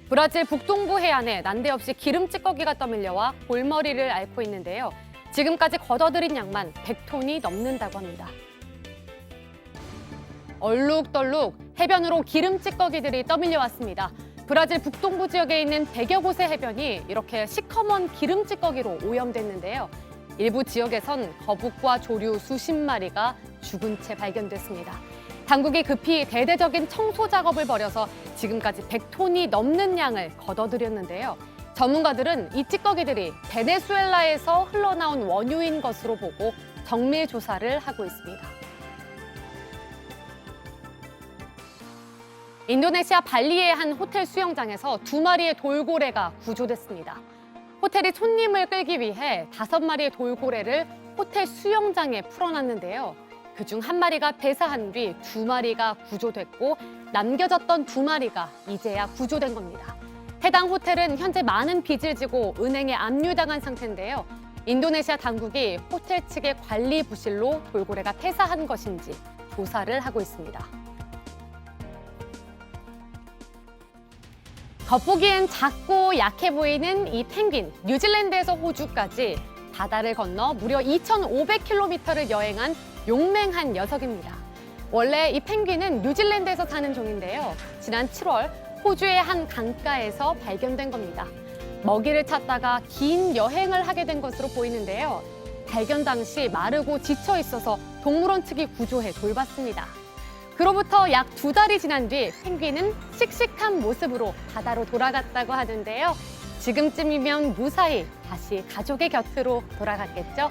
[SPEAKER 15] 브라질 북동부 해안에 난데없이 기름 찌꺼기가 떠밀려와 골머리를 앓고 있는데요. 지금까지 걷어들인 양만 100톤이 넘는다고 합니다. 얼룩덜룩 해변으로 기름 찌꺼기들이 떠밀려왔습니다. 브라질 북동부 지역에 있는 100여 곳의 해변이 이렇게 시커먼 기름 찌꺼기로 오염됐는데요. 일부 지역에선 거북과 조류 수십 마리가 죽은 채 발견됐습니다. 당국이 급히 대대적인 청소 작업을 벌여서 지금까지 100톤이 넘는 양을 걷어들였는데요. 전문가들은 이 찌꺼기들이 베네수엘라에서 흘러나온 원유인 것으로 보고 정밀 조사를 하고 있습니다. 인도네시아 발리의 한 호텔 수영장에서 2마리의 돌고래가 구조됐습니다. 호텔이 손님을 끌기 위해 5마리의 돌고래를 호텔 수영장에 풀어놨는데요. 그중 1마리가 배사한 뒤 2마리가 구조됐고 남겨졌던 2마리가 이제야 구조된 겁니다. 해당 호텔은 현재 많은 빚을 지고 은행에 압류당한 상태인데요. 인도네시아 당국이 호텔 측의 관리 부실로 돌고래가 폐사한 것인지 조사를 하고 있습니다. 겉보기엔 작고 약해 보이는 이 펭귄, 뉴질랜드에서 호주까지 바다를 건너 무려 2,500km를 여행한 용맹한 녀석입니다. 원래 이 펭귄은 뉴질랜드에서 사는 종인데요. 지난 7월 호주의 한 강가에서 발견된 겁니다. 먹이를 찾다가 긴 여행을 하게 된 것으로 보이는데요. 발견 당시 마르고 지쳐 있어서 동물원 측이 구조해 돌봤습니다. 그로부터 약 2달이 지난 뒤 펭귄은 씩씩한 모습으로 바다로 돌아갔다고 하는데요. 지금쯤이면 무사히 다시 가족의 곁으로 돌아갔겠죠?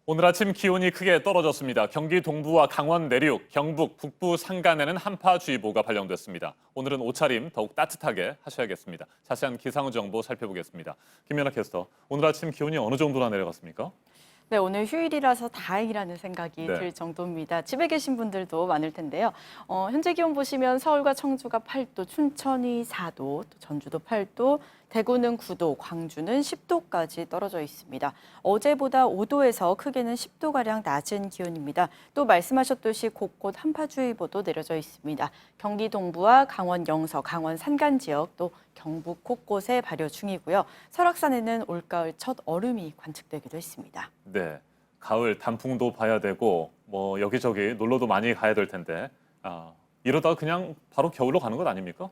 [SPEAKER 1] 오늘 아침 기온이 크게 떨어졌습니다. 경기 동부와 강원 내륙, 경북 북부 산간에는 한파주의보가 발령됐습니다. 오늘은 옷차림 더욱 따뜻하게 하셔야겠습니다. 자세한 기상 정보 살펴보겠습니다. 김연아 캐스터, 오늘 아침 기온이 어느 정도나 내려갔습니까?
[SPEAKER 14] 네, 오늘 휴일이라서 다행이라는 생각이
[SPEAKER 1] 네.
[SPEAKER 14] 들 정도입니다. 집에 계신 분들도 많을 텐데요. 현재 기온 보시면 서울과 청주가 8도, 춘천이 4도, 또 전주도 8도, 대구는 9도, 광주는 10도까지 떨어져 있습니다. 어제보다 5도에서 크게는 10도가량 낮은 기온입니다. 또 말씀하셨듯이 곳곳 한파주의보도 내려져 있습니다. 경기 동부와 강원 영서, 강원 산간 지역, 또 경북 곳곳에 발효 중이고요. 설악산에는 올가을 첫 얼음이 관측되기도 했습니다.
[SPEAKER 1] 네, 가을 단풍도 봐야 되고 뭐 여기저기 놀러도 많이 가야 될 텐데 이러다가 그냥 바로 겨울로 가는 것 아닙니까?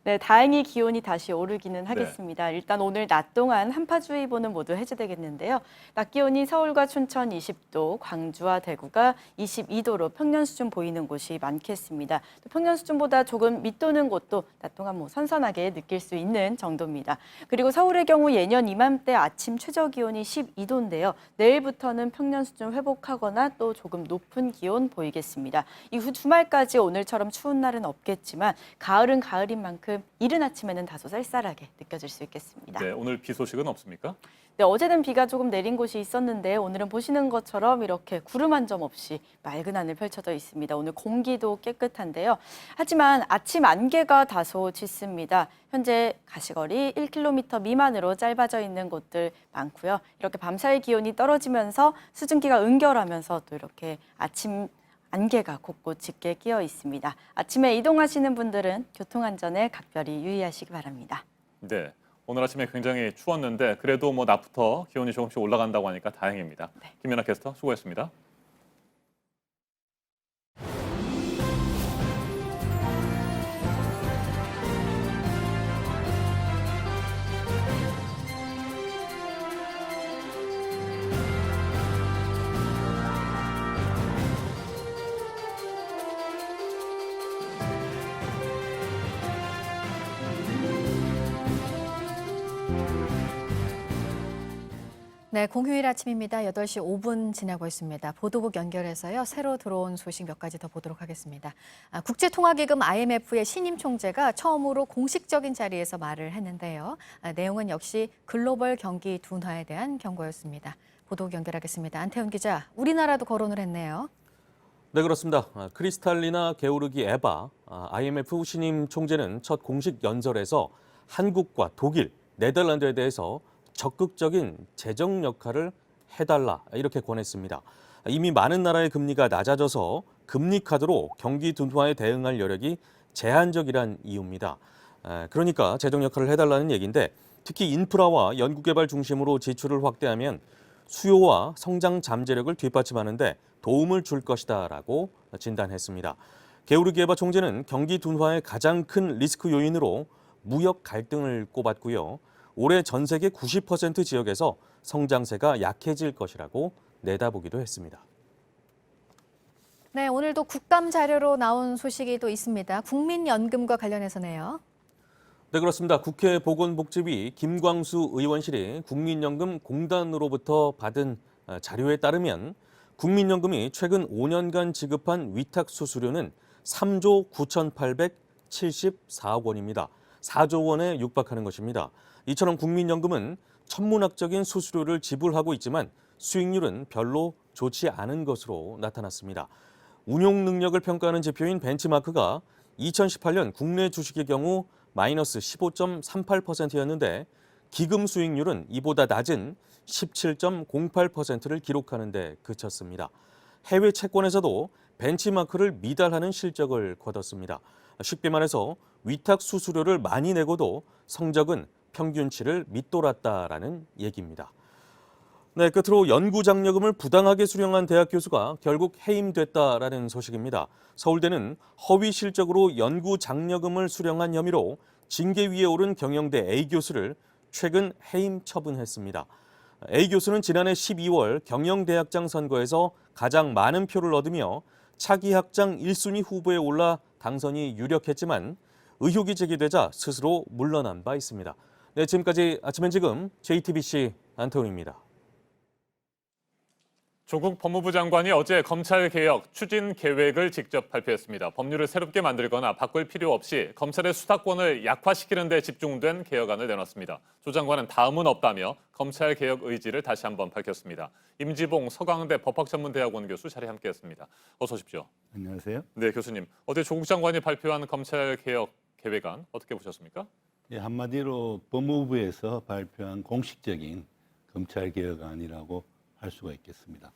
[SPEAKER 14] 네, 다행히 기온이 다시 오르기는 하겠습니다. 일단 오늘 낮 동안 한파주의보는 모두 해제되겠는데요. 낮 기온이 서울과 춘천 20도, 광주와 대구가 22도로 평년 수준 보이는 곳이 많겠습니다. 또 평년 수준보다 조금 밑도는 곳도 낮 동안 선선하게 느낄 수 있는 정도입니다. 그리고 서울의 경우 예년 이맘때 아침 최저 기온이 12도인데요. 내일부터는 평년 수준 회복하거나 또 조금 높은 기온 보이겠습니다. 이후 주말까지 오늘처럼 추운 날은 없겠지만 가을은 가을인 만큼 이른 아침에는 다소 쌀쌀하게 느껴질 수 있겠습니다.
[SPEAKER 1] 네, 오늘 비 소식은 없습니까?
[SPEAKER 14] 네, 어제는 비가 조금 내린 곳이 있었는데 오늘은 보시는 것처럼 이렇게 구름 한 점 없이 맑은 하늘 펼쳐져 있습니다. 오늘 공기도 깨끗한데요. 하지만 아침 안개가 다소 짙습니다. 현재 가시거리 1km 미만으로 짧아져 있는 곳들 많고요. 이렇게 밤사이 기온이 떨어지면서 수증기가 응결하면서 또 이렇게 아침 안개가 곳곳 짙게 끼어 있습니다. 아침에 이동하시는 분들은 교통안전에 각별히 유의하시기 바랍니다.
[SPEAKER 1] 네, 오늘 아침에 굉장히 추웠는데 그래도 뭐 낮부터 기온이 조금씩 올라간다고 하니까 다행입니다. 김연아 캐스터 수고했습니다.
[SPEAKER 2] 네, 공휴일 아침입니다. 8시 5분 지나고 있습니다. 보도국 연결해서요. 새로 들어온 소식 몇 가지 더 보도록 하겠습니다. 국제통화기금 IMF의 신임 총재가 처음으로 공식적인 자리에서 말을 했는데요. 내용은 역시 글로벌 경기 둔화에 대한 경고였습니다. 보도국 연결하겠습니다. 안태훈 기자, 우리나라도 거론을 했네요.
[SPEAKER 13] 네, 그렇습니다. 크리스탈리나 게오르기 에바 IMF 신임 총재는 첫 공식 연설에서 한국과 독일, 네덜란드에 대해서 적극적인 재정 역할을 해달라 이렇게 권했습니다. 이미 많은 나라의 금리가 낮아져서 금리 카드로 경기 둔화에 대응할 여력이 제한적이란 이유입니다. 그러니까 재정 역할을 해달라는 얘기인데 특히 인프라와 연구개발 중심으로 지출을 확대하면 수요와 성장 잠재력을 뒷받침하는 데 도움을 줄 것이다라고 진단했습니다. 게오르기 에바 총재는 경기 둔화의 가장 큰 리스크 요인으로 무역 갈등을 꼽았고요. 올해 전 세계 90% 지역에서 성장세가 약해질 것이라고 내다보기도 했습니다.
[SPEAKER 2] 네, 오늘도 국감 자료로 나온 소식이 또 있습니다. 국민연금과 관련해서네요.
[SPEAKER 13] 네, 그렇습니다. 국회 보건복지위 김광수 의원실이 국민연금 공단으로부터 받은 자료에 따르면 국민연금이 최근 5년간 지급한 위탁 수수료는 3조 9,874억 원입니다. 4조 원에 육박하는 것입니다. 이처럼 국민연금은 천문학적인 수수료를 지불하고 있지만 수익률은 별로 좋지 않은 것으로 나타났습니다. 운용 능력을 평가하는 지표인 벤치마크가 2018년 국내 주식의 경우 마이너스 15.38%였는데 기금 수익률은 이보다 낮은 17.08%를 기록하는 데 그쳤습니다. 해외 채권에서도 벤치마크를 미달하는 실적을 거뒀습니다. 쉽게 말해서 위탁 수수료를 많이 내고도 성적은 평균치를 밑돌았다라는 얘기입니다. 네, 끝으로 연구 장려금을 부당하게 수령한 대학 교수가 결국 해임됐다라는 소식입니다. 서울대는 허위 실적으로 연구 장려금을 수령한 혐의로 징계위에 오른 경영대 A 교수를 최근 해임 처분했습니다. A 교수는 지난해 12월 경영대학장 선거에서 가장 많은 표를 얻으며 차기 학장 1순위 후보에 올라 당선이 유력했지만 의혹이 제기되자 스스로 물러난 바 있습니다. 네, 지금까지 아침엔 지금 JTBC 안태훈입니다.
[SPEAKER 1] 조국 법무부 장관이 어제 검찰개혁 추진 계획을 직접 발표했습니다. 법률을 새롭게 만들거나 바꿀 필요 없이 검찰의 수사권을 약화시키는 데 집중된 개혁안을 내놨습니다. 조 장관은 다음은 없다며 검찰개혁 의지를 다시 한번 밝혔습니다. 임지봉 서강대 법학전문대학원 교수 자리에 함께했습니다. 어서 오십시오.
[SPEAKER 7] 안녕하세요.
[SPEAKER 1] 네, 교수님. 어제 조국 장관이 발표한 검찰개혁 계획안 어떻게 보셨습니까?
[SPEAKER 7] 예, 한마디로 법무부에서 발표한 공식적인 검찰개혁안이라고 할 수가 있겠습니다.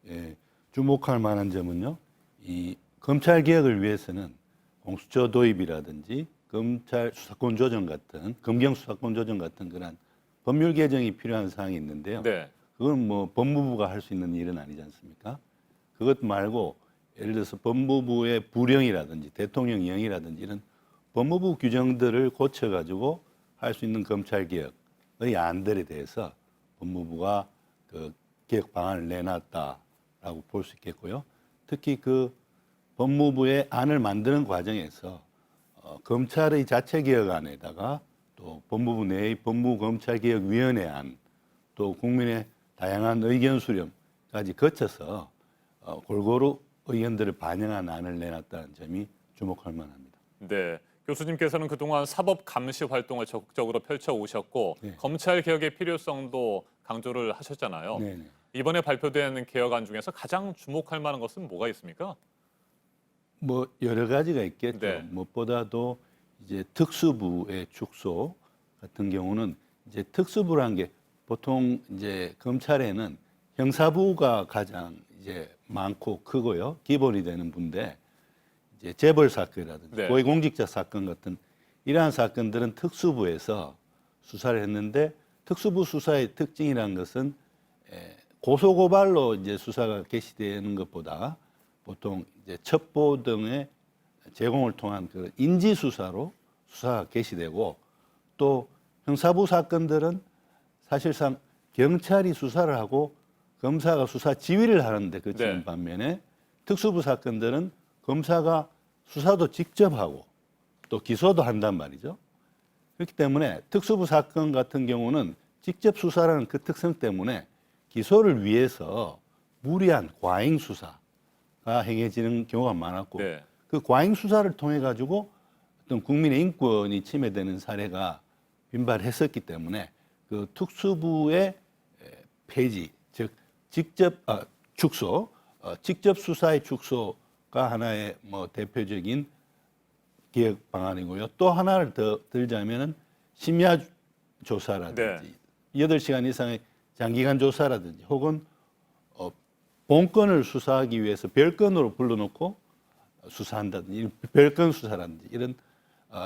[SPEAKER 7] 예, 주목할 만한 점은요, 이 검찰개혁을 위해서는 공수처 도입이라든지 검찰 수사권 조정 같은, 검경 수사권 조정 같은 그런 법률 개정이 필요한 사항이 있는데요.
[SPEAKER 1] 네.
[SPEAKER 7] 그건 뭐 법무부가 할 수 있는 일은 아니지 않습니까? 그것 말고 예를 들어서 법무부의 부령이라든지 대통령령이라든지 이런 법무부 규정들을 고쳐가지고 할 수 있는 검찰개혁의 안들에 대해서 법무부가 그 개혁 방안을 내놨다라고 볼 수 있겠고요. 특히 그 법무부의 안을 만드는 과정에서 검찰의 자체 개혁안에다가 또 법무부 내의 법무검찰개혁위원회 안, 또 국민의 다양한 의견 수렴까지 거쳐서 골고루 의견들을 반영한 안을 내놨다는 점이 주목할 만합니다.
[SPEAKER 1] 네. 교수님께서는 그동안 사법 감시 활동을 적극적으로 펼쳐 오셨고
[SPEAKER 7] 네.
[SPEAKER 1] 검찰 개혁의 필요성도 강조를 하셨잖아요.
[SPEAKER 7] 네네.
[SPEAKER 1] 이번에 발표된 개혁안 중에서 가장 주목할 만한 것은 뭐가 있습니까?
[SPEAKER 7] 뭐 여러 가지가 있겠죠.
[SPEAKER 1] 네.
[SPEAKER 7] 무엇보다도 이제 특수부의 축소 같은 경우는 이제 특수부란 게 보통 이제 검찰에는 형사부가 가장 이제 많고 크고요. 기본이 되는 부인데 이제 재벌 사건이라든지
[SPEAKER 1] 네.
[SPEAKER 7] 고위공직자 사건 같은 이러한 사건들은 특수부에서 수사를 했는데 특수부 수사의 특징이라는 것은 고소고발로 이제 수사가 개시되는 것보다 보통 이제 첩보 등의 제공을 통한 그 인지 수사로 수사가 개시되고 또 형사부 사건들은 사실상 경찰이 수사를 하고 검사가 수사 지휘를 하는데 그치는
[SPEAKER 1] 네.
[SPEAKER 7] 반면에 특수부 사건들은 검사가 수사도 직접 하고 또 기소도 한단 말이죠. 그렇기 때문에 특수부 사건 같은 경우는 직접 수사라는 그 특성 때문에 기소를 위해서 무리한 과잉 수사가 행해지는 경우가 많았고
[SPEAKER 1] 네.
[SPEAKER 7] 그 과잉 수사를 통해 가지고 어떤 국민의 인권이 침해되는 사례가 빈발했었기 때문에 그 특수부의 폐지, 즉 직접 축소, 직접 수사의 축소가 하나의 뭐 대표적인 개혁 방안이고요. 또 하나를 더 들자면은 심야 조사라든지 8시간 이상의 장기간 조사라든지 혹은 본건을 수사하기 위해서 별건으로 불러놓고 수사한다든지 별건 수사라든지 이런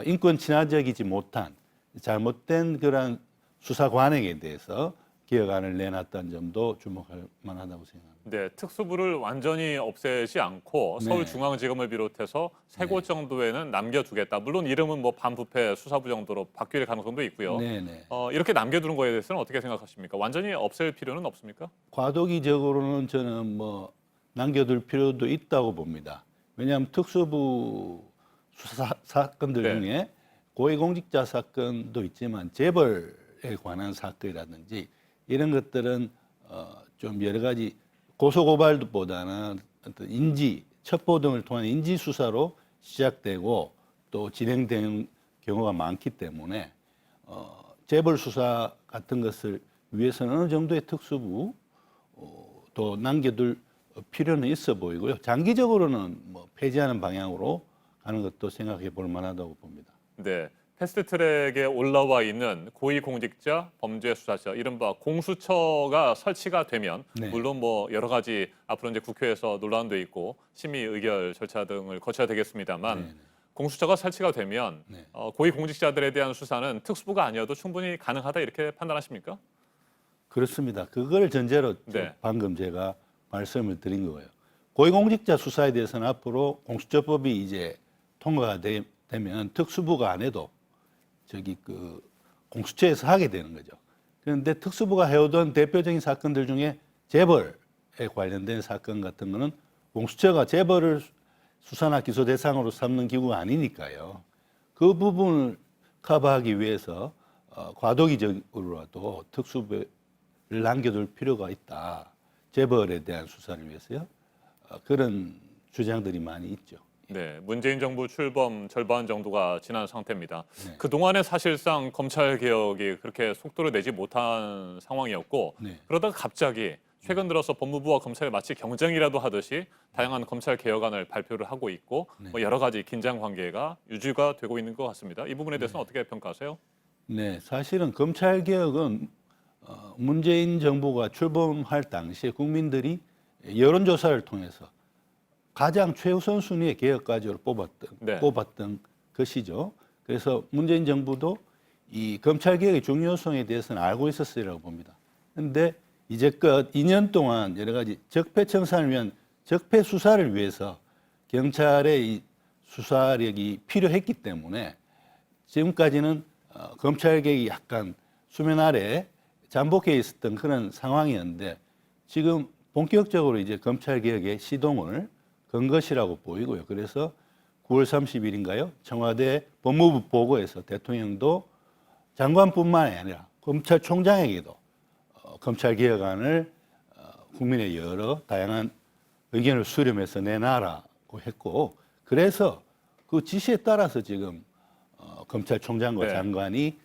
[SPEAKER 7] 인권 친화적이지 못한 잘못된 그러한 수사 관행에 대해서 개혁안을 내놨다는 점도 주목할 만하다고 생각합니다.
[SPEAKER 1] 네, 특수부를 완전히 없애지 않고
[SPEAKER 7] 네.
[SPEAKER 1] 서울중앙지검을 비롯해서 세 곳 정도에는 남겨두겠다. 물론 이름은 뭐 반부패 수사부 정도로 바뀔 가능성도 있고요.
[SPEAKER 7] 네네.
[SPEAKER 1] 이렇게 남겨두는 거에 대해서는 어떻게 생각하십니까? 완전히 없앨 필요는 없습니까?
[SPEAKER 7] 과도기적으로는 저는 뭐 남겨둘 필요도 있다고 봅니다. 왜냐하면 특수부 수사 사건들
[SPEAKER 1] 네.
[SPEAKER 7] 중에 고위공직자 사건도 있지만 재벌에 관한 사건이라든지 이런 것들은 좀 여러 가지 고소고발보다는 어떤 인지, 첩보 등을 통한 인지 수사로 시작되고 또 진행되는 경우가 많기 때문에 재벌 수사 같은 것을 위해서는 어느 정도의 특수부 또 남겨둘 필요는 있어 보이고요. 장기적으로는 뭐 폐지하는 방향으로 가는 것도 생각해 볼 만하다고 봅니다.
[SPEAKER 1] 네. 패스트트랙에 올라와 있는 고위공직자 범죄수사처 이른바 공수처가 설치가 되면
[SPEAKER 7] 네.
[SPEAKER 1] 물론 뭐 여러 가지 앞으로 이제 국회에서 논란도 있고 심의 의결 절차 등을 거쳐야 되겠습니다만 공수처가 설치가 되면 고위공직자들에 대한 수사는 특수부가 아니어도 충분히 가능하다 이렇게 판단하십니까?
[SPEAKER 7] 그렇습니다. 그걸 전제로
[SPEAKER 1] 네.
[SPEAKER 7] 방금 제가 말씀을 드린 거예요. 고위공직자 수사에 대해서는 앞으로 공수처법이 이제 통과가 되면 특수부가 안 해도 저기 그 공수처에서 하게 되는 거죠. 그런데 특수부가 해오던 대표적인 사건들 중에 재벌에 관련된 사건 같은 거는 공수처가 재벌을 수사나 기소 대상으로 삼는 기구가 아니니까요. 그 부분을 커버하기 위해서 과도기적으로라도 특수부를 남겨둘 필요가 있다. 재벌에 대한 수사를 위해서요. 그런 주장들이 많이 있죠.
[SPEAKER 1] 네, 문재인 정부 출범 절반 정도가 지난 상태입니다.
[SPEAKER 7] 네.
[SPEAKER 1] 그동안에 사실상 검찰 개혁이 그렇게 속도를 내지 못한 상황이었고
[SPEAKER 7] 네.
[SPEAKER 1] 그러다가 갑자기 최근 들어서 법무부와 검찰이 마치 경쟁이라도 하듯이 다양한 검찰 개혁안을 발표를 하고 있고 뭐 여러 가지 긴장 관계가 유지가 되고 있는 것 같습니다. 이 부분에 대해서는 어떻게 평가하세요?
[SPEAKER 7] 네, 사실은 검찰 개혁은 문재인 정부가 출범할 당시에 국민들이 여론조사를 통해서 가장 최우선 순위의 개혁 과제로 뽑았던 것이죠. 그래서 문재인 정부도 이 검찰 개혁의 중요성에 대해서는 알고 있었으리라고 봅니다. 그런데 이제껏 2년 동안 여러 가지 적폐 청산을 위한 적폐 수사를 위해서 경찰의 이 수사력이 필요했기 때문에 지금까지는 검찰 개혁이 약간 수면 아래 잠복해 있었던 그런 상황이었는데 지금 본격적으로 이제 검찰 개혁의 시동을 건 것이라고 보이고요. 그래서 9월 30일인가요? 청와대 법무부 보고에서 대통령도 장관뿐만 아니라 검찰총장에게도 검찰 개혁안을 국민의 여러 다양한 의견을 수렴해서 내놔라고 했고, 그래서 그 지시에 따라서 지금 검찰총장과 장관이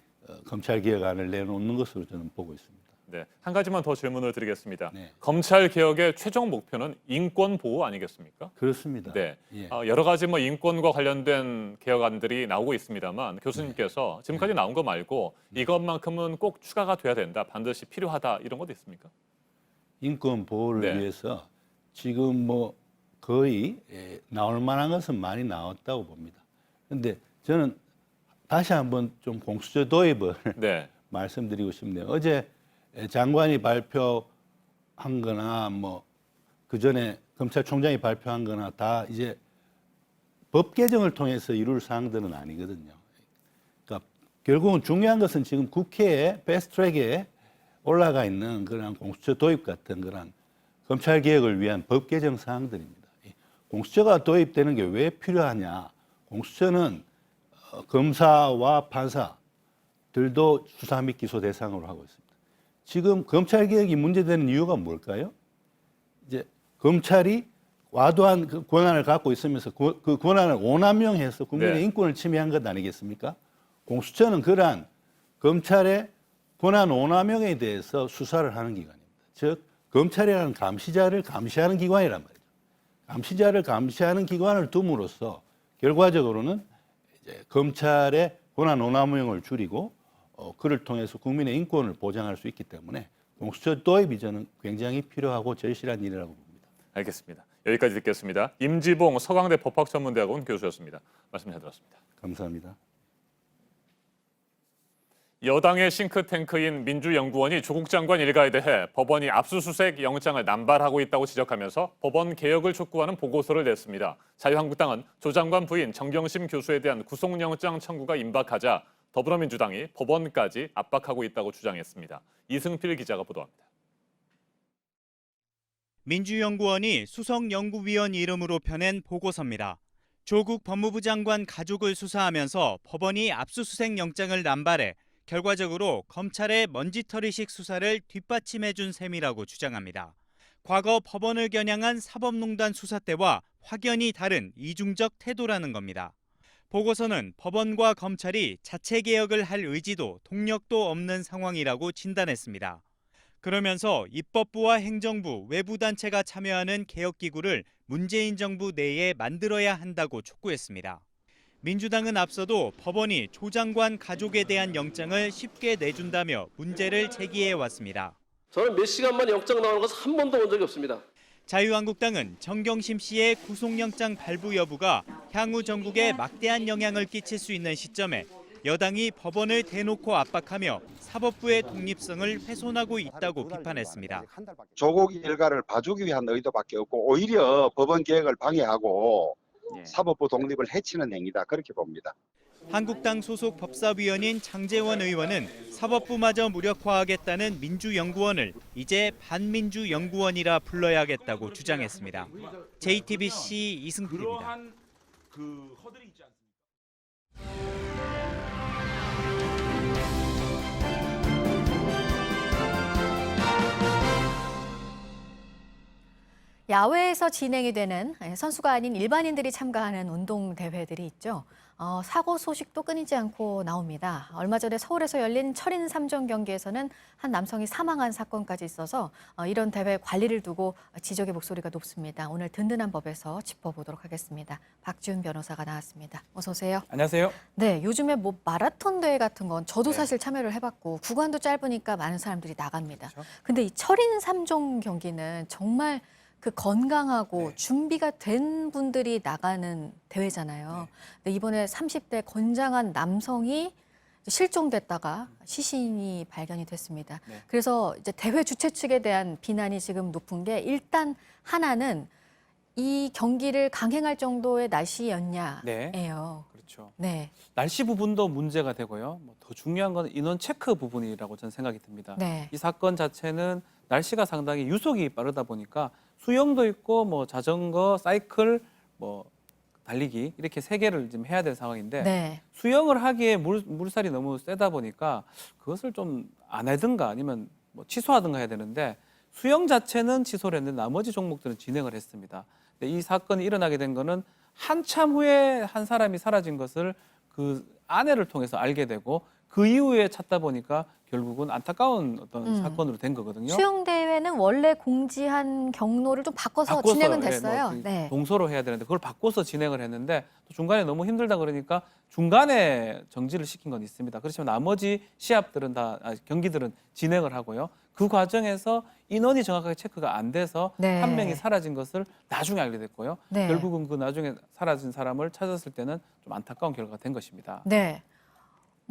[SPEAKER 7] 검찰 개혁안을 내놓는 것으로 저는 보고 있습니다.
[SPEAKER 1] 네, 한 가지만 더 질문을 드리겠습니다. 검찰 개혁의 최종 목표는 인권 보호 아니겠습니까?
[SPEAKER 7] 그렇습니다.
[SPEAKER 1] 네,
[SPEAKER 7] 예.
[SPEAKER 1] 여러 가지 뭐 인권과 관련된 개혁안들이 나오고 있습니다만 교수님께서 지금까지 나온 거 말고 이것만큼은 꼭 추가가 돼야 된다, 반드시 필요하다 이런 것도 있습니까?
[SPEAKER 7] 인권 보호를 위해서 지금 뭐 거의 나올 만한 것은 많이 나왔다고 봅니다. 그런데 저는 다시 한번 좀 공수처 도입을 말씀드리고 싶네요. 어제 장관이 발표한 거나 뭐 그전에 검찰총장이 발표한 거나 다 이제 법 개정을 통해서 이룰 사항들은 아니거든요. 그러니까 결국은 중요한 것은 지금 국회에 패스트트랙에 올라가 있는 그런 공수처 도입 같은 그런 검찰 개혁을 위한 법 개정 사항들입니다. 공수처가 도입되는 게 왜 필요하냐? 공수처는 검사와 판사들도 수사 및 기소 대상으로 하고 있습니다. 지금 검찰 개혁이 문제되는 이유가 뭘까요? 이제 검찰이 과도한 그 권한을 갖고 있으면서 그 권한을 오남용해서 국민의 인권을 침해한 것 아니겠습니까? 공수처는 그러한 검찰의 권한 오남용에 대해서 수사를 하는 기관입니다. 즉 검찰이라는 감시자를 감시하는 기관이란 말이죠. 감시자를 감시하는 기관을 둠으로써 결과적으로는 이제 검찰의 권한 오남용을 줄이고 그를 통해서 국민의 인권을 보장할 수 있기 때문에 공수처 도입이 저는 굉장히 필요하고 절실한 일이라고 봅니다.
[SPEAKER 1] 알겠습니다. 여기까지 듣겠습니다. 임지봉 서강대 법학전문대학원 교수였습니다. 말씀 잘 들었습니다.
[SPEAKER 7] 감사합니다.
[SPEAKER 1] 여당의 싱크탱크인 민주연구원이 조국 장관 일가에 대해 법원이 압수수색 영장을 남발하고 있다고 지적하면서 법원 개혁을 촉구하는 보고서를 냈습니다. 자유한국당은 조 장관 부인 정경심 교수에 대한 구속영장 청구가 임박하자 더불어민주당이 법원까지 압박하고 있다고 주장했습니다. 이승필 기자가 보도합니다.
[SPEAKER 8] 민주연구원이 수석연구위원 이름으로 펴낸 보고서입니다. 조국 법무부 장관 가족을 수사하면서 법원이 압수수색 영장을 남발해 결과적으로 검찰의 먼지털이식 수사를 뒷받침해준 셈이라고 주장합니다. 과거 법원을 겨냥한 사법농단 수사 때와 확연히 다른 이중적 태도라는 겁니다. 보고서는 법원과 검찰이 자체 개혁을 할 의지도 동력도 없는 상황이라고 진단했습니다. 그러면서 입법부와 행정부, 외부단체가 참여하는 개혁기구를 문재인 정부 내에 만들어야 한다고 촉구했습니다. 민주당은 앞서도 법원이 조 장관 가족에 대한 영장을 쉽게 내준다며 문제를 제기해왔습니다.
[SPEAKER 9] 저는 몇 시간 만에 영장 나오는 것을 한 번도 본 적이 없습니다.
[SPEAKER 8] 자유한국당은 정경심 씨의 구속영장 발부 여부가 향후 전국에 막대한 영향을 끼칠 수 있는 시점에 여당이 법원을 대놓고 압박하며 사법부의 독립성을 훼손하고 있다고 비판했습니다.
[SPEAKER 23] 조국 일가를 봐주기 위한 의도밖에 없고 오히려 법원 개혁을 방해하고 사법부 독립을 해치는 행위다, 그렇게 봅니다.
[SPEAKER 8] 한국당 소속 법사위원인 장제원 의원은 사법부마저 무력화하겠다는 민주연구원을 이제 반민주연구원이라 불러야겠다고 주장했습니다. JTBC 이승필입니다.
[SPEAKER 2] 야외에서 진행이 되는 선수가 아닌 일반인들이 참가하는 운동 대회들이 있죠. 사고 소식도 끊이지 않고 나옵니다. 얼마 전에 서울에서 열린 철인 3종 경기에서는 한 남성이 사망한 사건까지 있어서 이런 대회 관리를 두고 지적의 목소리가 높습니다. 오늘 든든한 법에서 짚어보도록 하겠습니다. 박지훈 변호사가 나왔습니다. 어서 오세요.
[SPEAKER 6] 안녕하세요.
[SPEAKER 2] 네, 요즘에 뭐 마라톤 대회 같은 건 저도 사실 참여를 해봤고 구간도 짧으니까 많은 사람들이 나갑니다. 근데 이 철인 3종 경기는 정말 그 건강하고 준비가 된 분들이 나가는 대회잖아요. 근데 이번에 30대 건장한 남성이 실종됐다가 시신이 발견이 됐습니다. 그래서 이제 대회 주최 측에 대한 비난이 지금 높은 게 일단 하나는 이 경기를 강행할 정도의 날씨였냐예요.
[SPEAKER 6] 그렇죠.
[SPEAKER 2] 네.
[SPEAKER 6] 날씨 부분도 문제가 되고요. 더 중요한 건 인원 체크 부분이라고 저는 생각이 듭니다.
[SPEAKER 2] 네.
[SPEAKER 6] 이 사건 자체는 날씨가 상당히 유속이 빠르다 보니까 수영도 있고 뭐 자전거, 사이클, 뭐 달리기 이렇게 3개를 지금 해야 될 상황인데
[SPEAKER 2] 네.
[SPEAKER 6] 수영을 하기에 물살이 너무 세다 보니까 그것을 좀 안 하든가 아니면 뭐 취소하든가 해야 되는데 수영 자체는 취소를 했는데 나머지 종목들은 진행을 했습니다. 근데 이 사건이 일어나게 된 거는 한참 후에 한 사람이 사라진 것을 그 아내를 통해서 알게 되고 그 이후에 찾다 보니까 결국은 안타까운 어떤 사건으로 된 거거든요.
[SPEAKER 2] 수영 대회는 원래 공지한 경로를 좀 바꿔서 진행은 됐어요. 네.
[SPEAKER 6] 동서로 해야 되는데 그걸 바꿔서 진행을 했는데 또 중간에 너무 힘들다 그러니까 중간에 정지를 시킨 건 있습니다. 그렇지만 나머지 시합들은 경기들은 진행을 하고요. 그 과정에서 인원이 정확하게 체크가 안 돼서
[SPEAKER 2] 네.
[SPEAKER 6] 한 명이 사라진 것을 나중에 알게 됐고요.
[SPEAKER 2] 네.
[SPEAKER 6] 결국은 그 나중에 사라진 사람을 찾았을 때는 좀 안타까운 결과가 된 것입니다.
[SPEAKER 2] 네.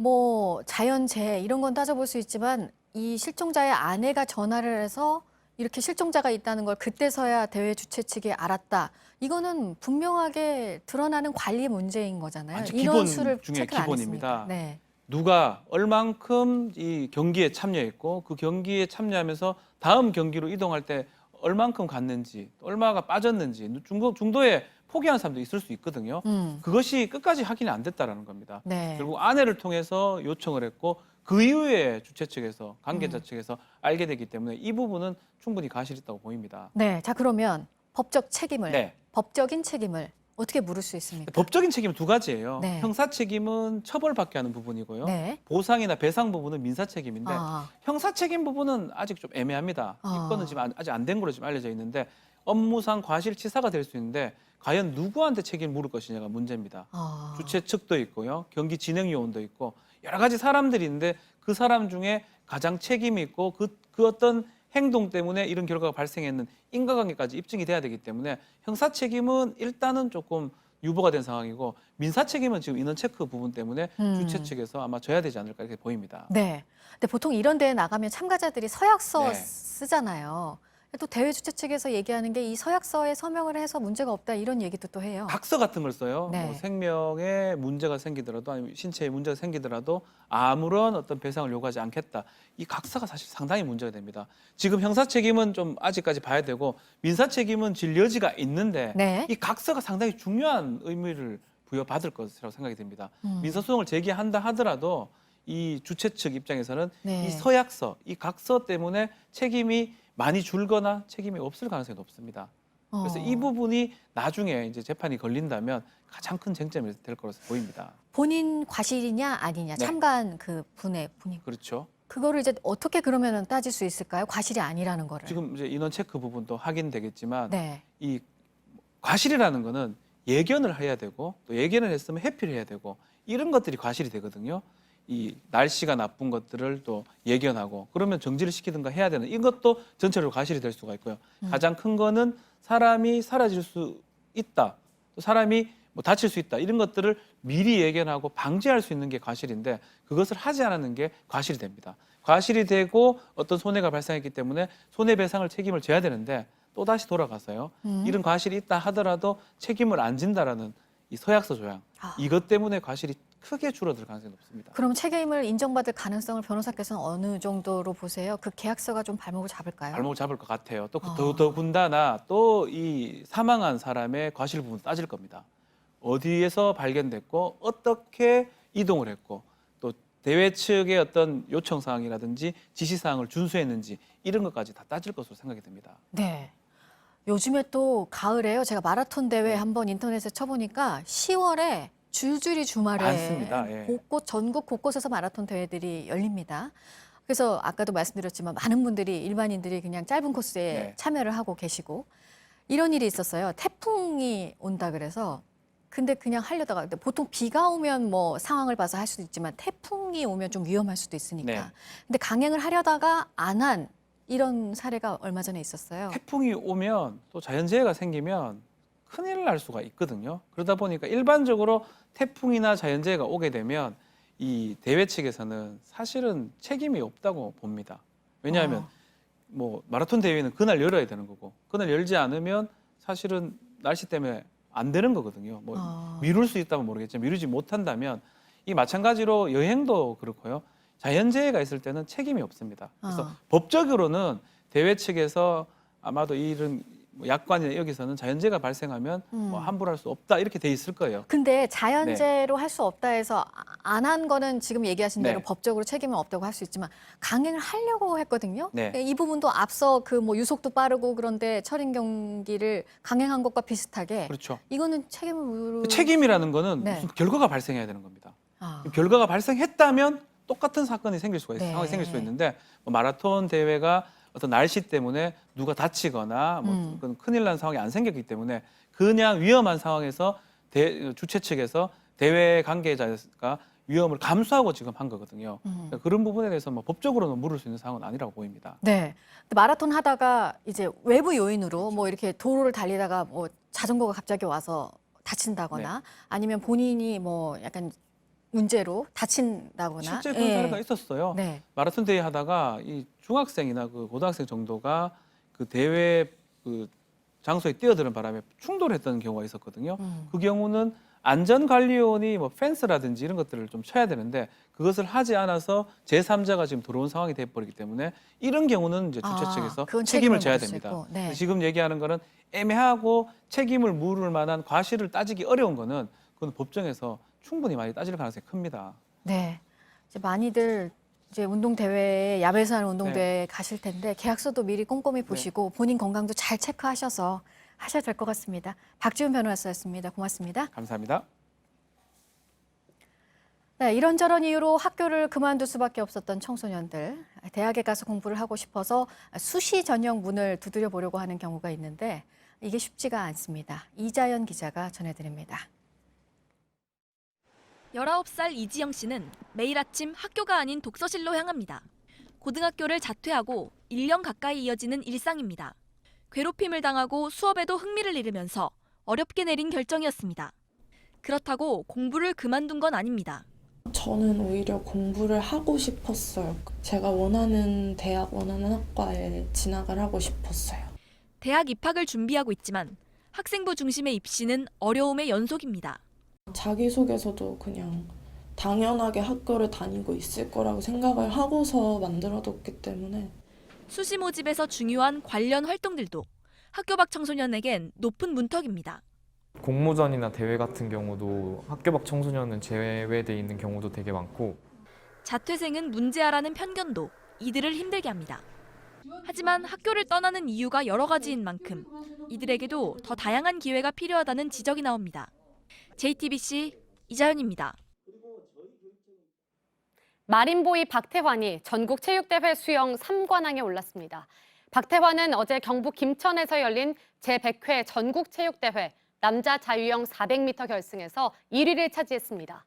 [SPEAKER 2] 뭐 자연재해 이런 건 따져볼 수 있지만 이 실종자의 아내가 전화를 해서 이렇게 실종자가 있다는 걸 그때서야 대회 주최 측이 알았다. 이거는 분명하게 드러나는 관리 문제인 거잖아요.
[SPEAKER 6] 기본
[SPEAKER 2] 인원수를
[SPEAKER 6] 중에
[SPEAKER 2] 체크를 안
[SPEAKER 6] 기본입니다.
[SPEAKER 2] 했으니까. 네.
[SPEAKER 6] 누가 얼만큼 이 경기에 참여했고 그 경기에 참여하면서 다음 경기로 이동할 때 얼만큼 갔는지 얼마가 빠졌는지 중도에 포기하는 사람도 있을 수 있거든요. 그것이 끝까지 확인이 안 됐다라는 겁니다.
[SPEAKER 2] 네.
[SPEAKER 6] 결국 아내를 통해서 요청을 했고 그 이후에 주최 측에서 관계자 측에서 알게 되기 때문에 이 부분은 충분히 가실이 있다고 보입니다.
[SPEAKER 2] 네. 자, 그러면 법적 책임을
[SPEAKER 6] 네.
[SPEAKER 2] 법적인 책임을 어떻게 물을 수 있습니까?
[SPEAKER 6] 법적인 책임은 2가지예요.
[SPEAKER 2] 네.
[SPEAKER 6] 형사 책임은 처벌받게 하는 부분이고요.
[SPEAKER 2] 네.
[SPEAKER 6] 보상이나 배상 부분은 민사 책임인데
[SPEAKER 2] 아.
[SPEAKER 6] 형사 책임 부분은 아직 좀 애매합니다. 입건은 지금 아직 안 된 걸로 지금 알려져 있는데 업무상 과실치사가 될 수 있는데 과연 누구한테 책임을 물을 것이냐가 문제입니다. 주최 측도 있고요. 경기 진행위원도 있고 여러 가지 사람들이 있는데 그 사람 중에 가장 책임이 있고 그 어떤 행동 때문에 이런 결과가 발생했는 인과관계까지 입증이 돼야 되기 때문에 형사 책임은 일단은 조금 유보가 된 상황이고 민사 책임은 지금 인원 체크 부분 때문에 주최 측에서 아마 져야 되지 않을까 이렇게 보입니다.
[SPEAKER 2] 네. 근데 보통 이런 대회 나가면 참가자들이 서약서
[SPEAKER 6] 네.
[SPEAKER 2] 쓰잖아요. 또 대회 주최 측에서 얘기하는 게 이 서약서에 서명을 해서 문제가 없다 이런 얘기도 또 해요.
[SPEAKER 6] 각서 같은 걸 써요.
[SPEAKER 2] 네.
[SPEAKER 6] 뭐 생명에 문제가 생기더라도 아니면 신체에 문제가 생기더라도 아무런 어떤 배상을 요구하지 않겠다. 이 각서가 사실 상당히 문제가 됩니다. 지금 형사 책임은 좀 아직까지 봐야 되고 민사 책임은 질 여지가 있는데
[SPEAKER 2] 네.
[SPEAKER 6] 이 각서가 상당히 중요한 의미를 부여받을 것이라고 생각이 됩니다. 민사소송을 제기한다 하더라도 이 주최 측 입장에서는
[SPEAKER 2] 네.
[SPEAKER 6] 이 서약서, 이 각서 때문에 책임이 많이 줄거나 책임이 없을 가능성이 높습니다. 그래서 이 부분이 나중에 이제 재판이 걸린다면 가장 큰 쟁점이 될 거라서 보입니다.
[SPEAKER 2] 본인 과실이냐 아니냐
[SPEAKER 6] 네.
[SPEAKER 2] 참가한 그 분의 본인
[SPEAKER 6] 그렇죠.
[SPEAKER 2] 그거를 이제 어떻게 그러면은 따질 수 있을까요? 과실이 아니라는 거를.
[SPEAKER 6] 지금 이제 인원 체크 부분도 확인되겠지만
[SPEAKER 2] 네.
[SPEAKER 6] 이 과실이라는 거는 예견을 해야 되고 또 예견을 했으면 회피를 해야 되고 이런 것들이 과실이 되거든요. 이 날씨가 나쁜 것들을 또 예견하고 그러면 정지를 시키든가 해야 되는 이것도 전체적으로 과실이 될 수가 있고요. 가장 큰 거는 사람이 사라질 수 있다. 또 사람이 뭐 다칠 수 있다. 이런 것들을 미리 예견하고 방지할 수 있는 게 과실인데 그것을 하지 않았는 게 과실이 됩니다. 과실이 되고 어떤 손해가 발생했기 때문에 손해배상을 책임을 져야 되는데 또다시 돌아가서요. 이런 과실이 있다 하더라도 책임을 안 진다라는 이 서약서 조항. 이것 때문에 과실이 크게 줄어들 가능성이 높습니다.
[SPEAKER 2] 그럼 책임을 인정받을 가능성을 변호사께서는 어느 정도로 보세요? 그 계약서가 좀 발목을 잡을까요?
[SPEAKER 6] 발목을 잡을 것 같아요. 또 더군다나 또 이 사망한 사람의 과실 부분 따질 겁니다. 어디에서 발견됐고 어떻게 이동을 했고 또 대회 측의 어떤 요청 사항이라든지 지시 사항을 준수했는지 이런 것까지 다 따질 것으로 생각이 됩니다.
[SPEAKER 2] 네. 요즘에 또 가을에요. 제가 마라톤 대회 한번 인터넷에 쳐보니까 10월에 줄줄이 주말에
[SPEAKER 6] 많습니다. 예.
[SPEAKER 2] 전국 곳곳에서 마라톤 대회들이 열립니다. 그래서 아까도 말씀드렸지만 많은 분들이 일반인들이 그냥 짧은 코스에
[SPEAKER 6] 네.
[SPEAKER 2] 참여를 하고 계시고 이런 일이 있었어요. 태풍이 온다 그래서 근데 그냥 하려다가 근데 보통 비가 오면 뭐 상황을 봐서 할 수도 있지만 태풍이 오면 좀 위험할 수도 있으니까.
[SPEAKER 6] 네.
[SPEAKER 2] 근데 강행을 하려다가 안 한 이런 사례가 얼마 전에 있었어요.
[SPEAKER 6] 태풍이 오면 또 자연재해가 생기면 큰일 날 수가 있거든요. 그러다 보니까 일반적으로 태풍이나 자연재해가 오게 되면 이 대회 측에서는 사실은 책임이 없다고 봅니다. 왜냐하면 뭐 마라톤 대회는 그날 열어야 되는 거고 그날 열지 않으면 사실은 날씨 때문에 안 되는 거거든요. 뭐 미룰 수 있다면 모르겠지만 미루지 못한다면 이 마찬가지로 여행도 그렇고요. 자연재해가 있을 때는 책임이 없습니다. 그래서 법적으로는 대회 측에서 아마도 이런 약관이나 여기서는 자연재해가 발생하면 뭐 함부로 할 수 없다 이렇게 돼 있을 거예요.
[SPEAKER 2] 근데 자연재해로 할 수 없다 해서 안 한 거는 지금 얘기하신 대로
[SPEAKER 6] 네.
[SPEAKER 2] 법적으로 책임은 없다고 할 수 있지만 강행을 하려고 했거든요.
[SPEAKER 6] 네.
[SPEAKER 2] 이 부분도 앞서 그 뭐 유속도 빠르고 그런데 철인 경기를 강행한 것과 비슷하게
[SPEAKER 6] 그렇죠.
[SPEAKER 2] 이거는 책임을 물을
[SPEAKER 6] 책임이라는 거는
[SPEAKER 2] 네.
[SPEAKER 6] 무슨 결과가 발생해야 되는 겁니다. 결과가 발생했다면 똑같은 사건이 생길 수가 있어요.
[SPEAKER 2] 네.
[SPEAKER 6] 상황이 생길 수가 있는데 뭐 마라톤 대회가 어떤 날씨 때문에 누가 다치거나 뭐 그런 큰일 난 상황이 안 생겼기 때문에 그냥 위험한 상황에서 주최 측에서 대회 관계자가 위험을 감수하고 지금 한 거거든요. 그러니까 그런 부분에 대해서 뭐 법적으로는 물을 수 있는 상황은 아니라고 보입니다.
[SPEAKER 2] 네. 근데 마라톤 하다가 이제 외부 요인으로 뭐 이렇게 도로를 달리다가 뭐 자전거가 갑자기 와서 다친다거나 아니면 본인이 뭐 약간 문제로 다친다거나
[SPEAKER 6] 실제 그런 사례가 있었어요.
[SPEAKER 2] 네.
[SPEAKER 6] 마라톤 대회 하다가 이 중학생이나 그 고등학생 정도가 그 대회 그 장소에 뛰어드는 바람에 충돌했던 경우가 있었거든요. 그 경우는 안전관리원이 뭐 펜스라든지 이런 것들을 좀 쳐야 되는데 그것을 하지 않아서 제3자가 지금 들어온 상황이 돼버리기 때문에 이런 경우는 이제 주최 측에서
[SPEAKER 2] 그건
[SPEAKER 6] 책임을
[SPEAKER 2] 책임을
[SPEAKER 6] 져야
[SPEAKER 2] 물을 수
[SPEAKER 6] 됩니다.
[SPEAKER 2] 있고, 네.
[SPEAKER 6] 지금 얘기하는 거는 애매하고 책임을 물을 만한 과실을 따지기 어려운 거는 그건 법정에서 충분히 많이 따질 가능성이 큽니다.
[SPEAKER 2] 네. 이제 많이들 이제 운동 대회에 야외에서 하는 운동 대회에 가실 텐데 계약서도 미리 꼼꼼히 보시고 본인 건강도 잘 체크하셔서 하셔야 될 것 같습니다. 박지훈 변호사였습니다. 고맙습니다.
[SPEAKER 6] 감사합니다.
[SPEAKER 2] 네, 이런저런 이유로 학교를 그만둘 수밖에 없었던 청소년들, 대학에 가서 공부를 하고 싶어서 수시 전형 문을 두드려 보려고 하는 경우가 있는데 이게 쉽지가 않습니다. 이자연 기자가 전해드립니다.
[SPEAKER 3] 19살 이지영 씨는 매일 아침 학교가 아닌 독서실로 향합니다. 고등학교를 자퇴하고 1년 가까이 이어지는 일상입니다. 괴롭힘을 당하고 수업에도 흥미를 잃으면서 어렵게 내린 결정이었습니다. 그렇다고 공부를 그만둔 건 아닙니다.
[SPEAKER 10] 저는 오히려 공부를 하고 싶었어요. 제가 원하는 대학, 원하는 학과에 진학을 하고 싶었어요.
[SPEAKER 3] 대학 입학을 준비하고 있지만 학생부 중심의 입시는 어려움의 연속입니다.
[SPEAKER 10] 자기소개서도 그냥 당연하게 학교를 다니고 있을 거라고 생각을 하고서 만들어뒀기 때문에
[SPEAKER 3] 수시 모집에서 중요한 관련 활동들도 학교 밖 청소년에겐 높은 문턱입니다.
[SPEAKER 11] 공모전이나 대회 같은 경우도 학교 밖 청소년은 제외돼 있는 경우도 되게 많고
[SPEAKER 3] 자퇴생은 문제아라는 편견도 이들을 힘들게 합니다. 하지만 학교를 떠나는 이유가 여러 가지인 만큼 이들에게도 더 다양한 기회가 필요하다는 지적이 나옵니다. JTBC 이자연입니다.
[SPEAKER 15] 마린보이 박태환이 전국체육대회 수영 3관왕에 올랐습니다. 박태환은 어제 경북 김천에서 열린 제100회 전국체육대회 남자 자유형 400m 결승에서 1위를 차지했습니다.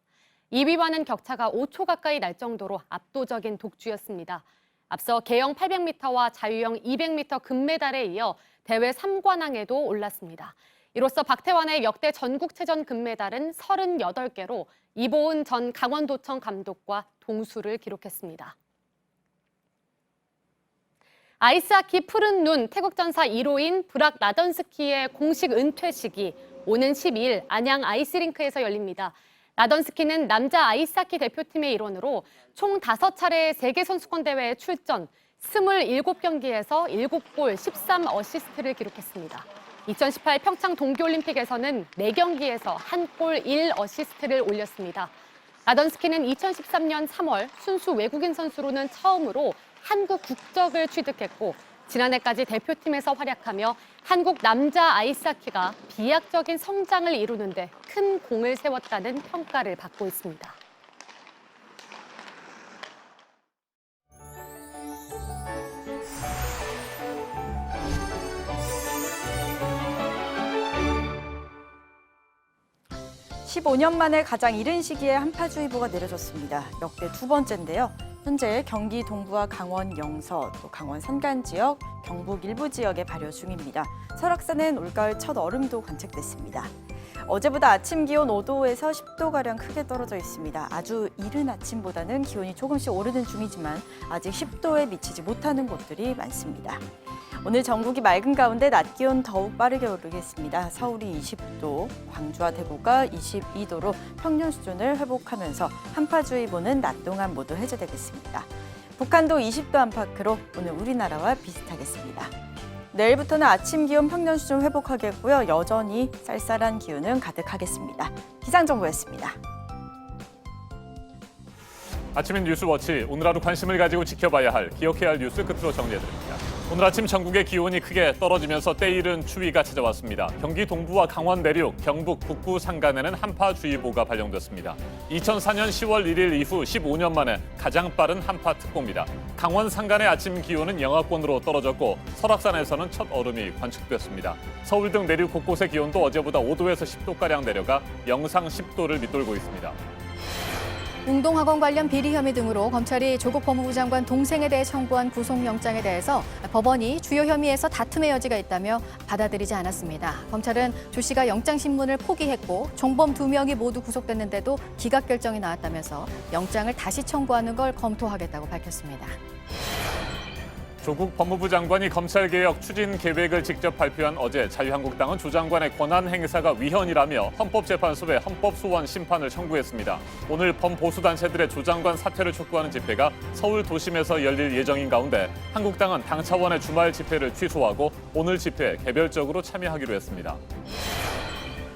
[SPEAKER 15] 2위와는 격차가 5초 가까이 날 정도로 압도적인 독주였습니다. 앞서 개영 800m와 자유형 200m 금메달에 이어 대회 3관왕에도 올랐습니다. 이로써 박태환의 역대 전국체전 금메달은 38개로 이보은 전 강원도청 감독과 동수를 기록했습니다. 아이스하키 푸른 눈 태국전사 1호인 브락 라던스키의 공식 은퇴식이 오는 12일 안양 아이스링크에서 열립니다. 라던스키는 남자 아이스하키 대표팀의 일원으로 총 5차례의 세계선수권대회에 출전, 27경기에서 7골 13어시스트를 기록했습니다. 2018 평창 동계올림픽에서는 4경기에서 1골 1어시스트를 올렸습니다. 라던스키는 2013년 3월 순수 외국인 선수로는 처음으로 한국 국적을 취득했고 지난해까지 대표팀에서 활약하며 한국 남자 아이스하키가 비약적인 성장을 이루는데 큰 공을 세웠다는 평가를 받고 있습니다.
[SPEAKER 14] (15년) 만에 가장 이른 시기에 한파주의보가 내려졌습니다. 역대 두 번째인데요. 현재 경기 동부와 강원 영서, 또 강원 산간 지역, 경북 일부 지역에 발효 중입니다. 설악산엔 올가을 첫 얼음도 관측됐습니다. 어제보다 아침 기온 5도에서 10도가량 크게 떨어져 있습니다. 아주 이른 아침보다는 기온이 조금씩 오르는 중이지만 아직 10도에 미치지 못하는 곳들이 많습니다. 오늘 전국이 맑은 가운데 낮 기온 더욱 빠르게 오르겠습니다. 서울이 20도, 광주와 대구가 22도로 평년 수준을 회복하면서 한파주의보는 낮 동안 모두 해제되겠습니다. 북한도 20도 안팎으로 오늘 우리나라와 비슷하겠습니다. 내일부터는 아침 기온 평년 수준 회복하겠고요. 여전히 쌀쌀한 기운은 가득하겠습니다. 기상정보였습니다.
[SPEAKER 1] 아침인 뉴스워치, 오늘 하루 관심을 가지고 지켜봐야 할, 기억해야 할 뉴스 끝으로 정리해드립니다. 오늘 아침 전국의 기온이 크게 떨어지면서 때이른 추위가 찾아왔습니다. 경기 동부와 강원 내륙, 경북 북부 산간에는 한파주의보가 발령됐습니다. 2004년 10월 1일 이후 15년 만에 가장 빠른 한파 특보입니다. 강원 산간의 아침 기온은 영하권으로 떨어졌고 설악산에서는 첫 얼음이 관측됐습니다. 서울 등 내륙 곳곳의 기온도 어제보다 5도에서 10도가량 내려가 영상 10도를 밑돌고 있습니다.
[SPEAKER 2] 웅동학원 관련 비리 혐의 등으로 검찰이 조국 법무부 장관 동생에 대해 청구한 구속영장에 대해서 법원이 주요 혐의에서 다툼의 여지가 있다며 받아들이지 않았습니다. 검찰은 조 씨가 영장 신문을 포기했고 종범 2명이 모두 구속됐는데도 기각 결정이 나왔다면서 영장을 다시 청구하는 걸 검토하겠다고 밝혔습니다.
[SPEAKER 1] 조국 법무부 장관이 검찰개혁 추진 계획을 직접 발표한 어제 자유한국당은 조 장관의 권한 행사가 위헌이라며 헌법재판소에 헌법소원 심판을 청구했습니다. 오늘 범보수단체들의 조 장관 사퇴를 촉구하는 집회가 서울 도심에서 열릴 예정인 가운데 한국당은 당 차원의 주말 집회를 취소하고 오늘 집회에 개별적으로 참여하기로 했습니다.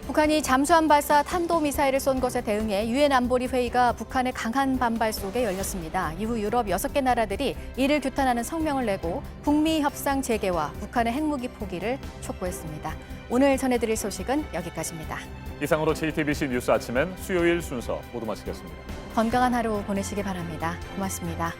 [SPEAKER 2] 북한이 잠수함 발사 탄도미사일을 쏜 것에 대응해 유엔 안보리 회의가 북한의 강한 반발 속에 열렸습니다. 이후 유럽 6개 나라들이 이를 규탄하는 성명을 내고 북미 협상 재개와 북한의 핵무기 포기를 촉구했습니다. 오늘 전해드릴 소식은 여기까지입니다.
[SPEAKER 1] 이상으로 JTBC 뉴스 아침엔 수요일 순서 모두 마치겠습니다.
[SPEAKER 2] 건강한 하루 보내시기 바랍니다. 고맙습니다.